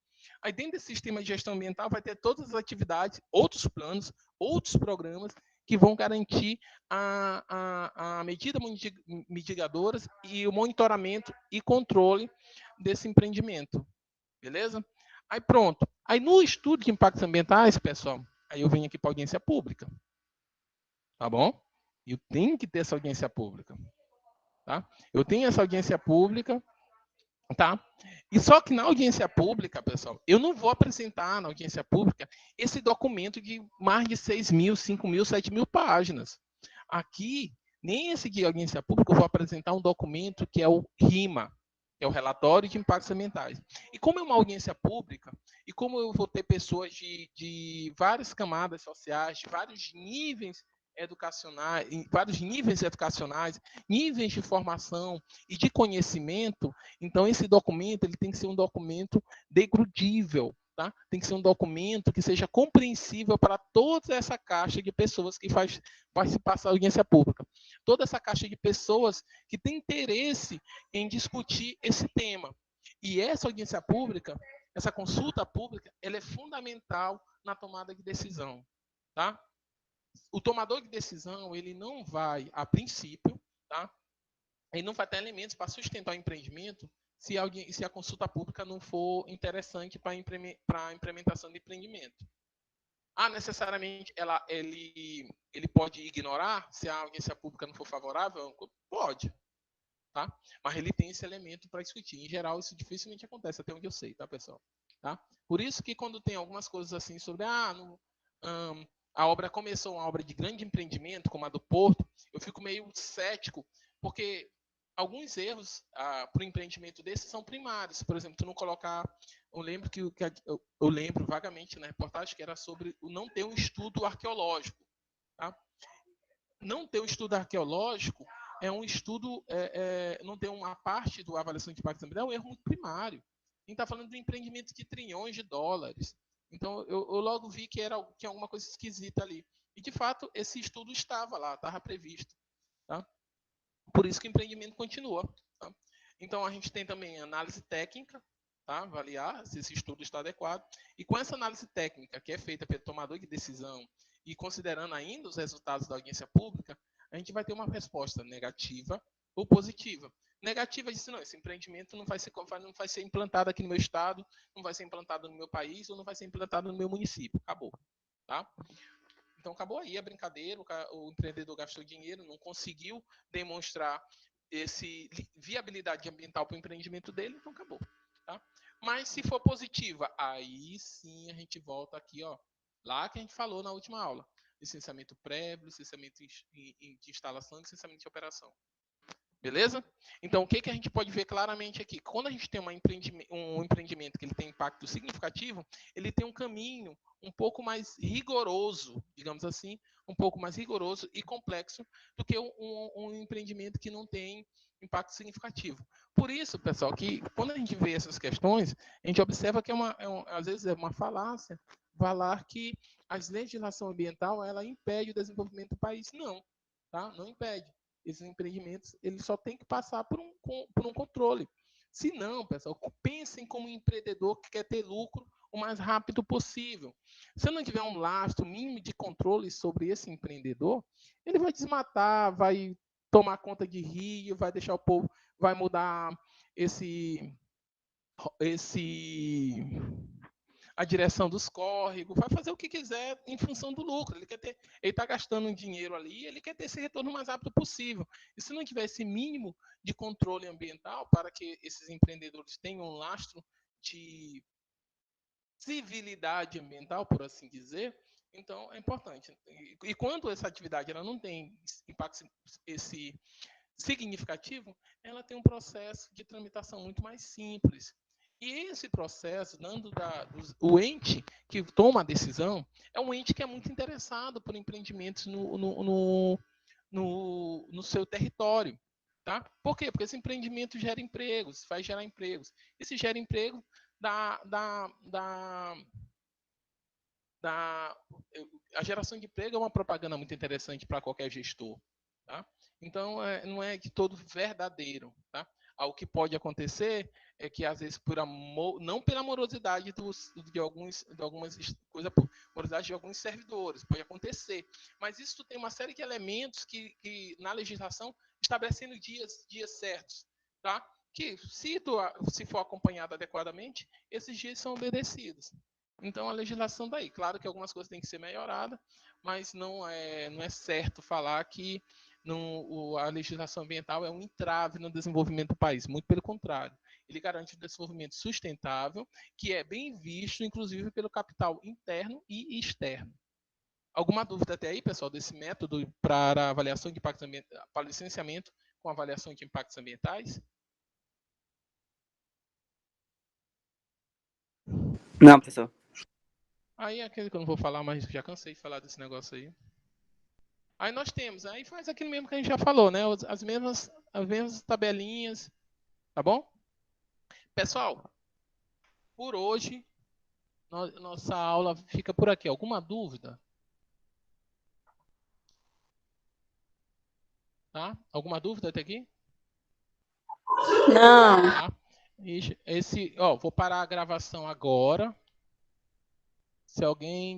S1: Aí dentro desse sistema de gestão ambiental vai ter todas as atividades, outros planos, outros programas que vão garantir a medida mitigadoras e o monitoramento e controle desse empreendimento. Beleza? Aí pronto. Aí no estudo de impactos ambientais, pessoal, aí eu venho aqui para a audiência pública. Tá bom? Eu tenho que ter essa audiência pública. Tá? Eu tenho essa audiência pública, tá? E só que na audiência pública, pessoal, eu não vou apresentar na audiência pública esse documento de mais de 6.000, 5.000, 7.000 páginas. Aqui, nem esse de audiência pública, eu vou apresentar um documento que é o RIMA, que é o Relatório de Impactos Ambientais. E como é uma audiência pública, e como eu vou ter pessoas de várias camadas sociais, de vários níveis educacionais, níveis de formação e de conhecimento, então esse documento ele tem que ser um documento degrudível, tá? Tem que ser um documento que seja compreensível para toda essa caixa de pessoas que vai se passar a audiência pública. Toda essa caixa de pessoas que tem interesse em discutir esse tema. E essa audiência pública, essa consulta pública, ela é fundamental na tomada de decisão, tá? o tomador de decisão, ele não vai, a princípio, tá? Ele não vai ter elementos para sustentar o empreendimento se a consulta pública não for interessante para a implementação do empreendimento. Necessariamente ele pode ignorar se a audiência pública não for favorável? Pode, tá? Mas ele tem esse elemento para discutir. Em geral, isso dificilmente acontece, até onde eu sei, tá, pessoal? Tá? Por isso que quando tem algumas coisas assim sobre a obra começou uma obra de grande empreendimento, como a do Porto, eu fico meio cético, porque alguns erros para o empreendimento desse são primários. Por exemplo, tu não colocar... Eu lembro eu lembro vagamente na reportagem que era sobre não ter um estudo arqueológico. Tá? Não ter um estudo arqueológico é um estudo... não ter uma parte do avaliação de impacto ambiental é um erro muito primário. A gente está falando de um empreendimento de trilhões de dólares. Então, eu logo vi que tinha alguma coisa esquisita ali. E, de fato, esse estudo estava lá, estava previsto. Tá? Por isso que o empreendimento continua. Tá? Então, a gente tem também análise técnica, tá? Avaliar se esse estudo está adequado. E com essa análise técnica, que é feita pelo tomador de decisão, e considerando ainda os resultados da audiência pública, a gente vai ter uma resposta negativa ou positiva. Negativa diz, não, esse empreendimento não vai ser implantado aqui no meu estado, não vai ser implantado no meu país, ou não vai ser implantado no meu município. Acabou. Tá? Então, acabou aí a brincadeira, o empreendedor gastou dinheiro, não conseguiu demonstrar viabilidade ambiental para o empreendimento dele, então acabou. Tá? Mas, se for positiva, aí sim a gente volta aqui, ó, lá que a gente falou na última aula. Licenciamento prévio, licenciamento de instalação e licenciamento de operação. Beleza? Então, o que a gente pode ver claramente aqui? Quando a gente tem um empreendimento que ele tem impacto significativo, ele tem um caminho um pouco mais rigoroso, digamos assim, um pouco mais rigoroso e complexo do que um empreendimento que não tem impacto significativo. Por isso, pessoal, que quando a gente vê essas questões, a gente observa que às vezes é uma falácia falar que a legislação ambiental ela impede o desenvolvimento do país. Não, tá? Não impede. Esses empreendimentos eles só tem que passar por um controle. Se não, pessoal, pensem como um empreendedor que quer ter lucro o mais rápido possível. Se não tiver um lastro mínimo de controle sobre esse empreendedor, ele vai desmatar, vai tomar conta de rio, vai deixar o povo, vai mudar a direção dos córregos, vai fazer o que quiser em função do lucro. Ele está gastando um dinheiro ali, ele quer ter esse retorno o mais rápido possível. E se não tiver esse mínimo de controle ambiental para que esses empreendedores tenham um lastro de civilidade ambiental, por assim dizer, então é importante. E quando essa atividade ela não tem impacto significativo, ela tem um processo de tramitação muito mais simples. E esse processo, o ente que toma a decisão, é um ente que é muito interessado por empreendimentos no seu território. Tá? Por quê? Porque esse empreendimento gera empregos, vai gerar empregos. E se gera emprego, a geração de emprego é uma propaganda muito interessante para qualquer gestor. Tá? Então, não é de todo verdadeiro. Tá? O que pode acontecer é que, às vezes, não pela morosidade de algumas coisas, por morosidade de alguns servidores, pode acontecer. Mas isso tem uma série de elementos que na legislação, estabelecendo dias certos. Tá? Que, se for acompanhado adequadamente, esses dias são obedecidos. Então, a legislação está aí. Claro que algumas coisas têm que ser melhoradas, mas não é certo falar que a legislação ambiental é um entrave no desenvolvimento do país. Muito pelo contrário. Ele garante um desenvolvimento sustentável, que é bem visto, inclusive, pelo capital interno e externo. Alguma dúvida até aí, pessoal, desse método para avaliação de impactos ambientais, para licenciamento com avaliação de impactos ambientais?
S2: Não, professor.
S1: Aí é aquele que eu não vou falar, mas já cansei de falar desse negócio aí. Aí nós temos, aí faz aquilo mesmo que a gente já falou, né? As mesmas tabelinhas, tá bom? Pessoal, por hoje, nossa aula fica por aqui. Alguma dúvida? Tá? Alguma dúvida até aqui?
S6: Não.
S1: Tá? Vou parar a gravação agora. Se alguém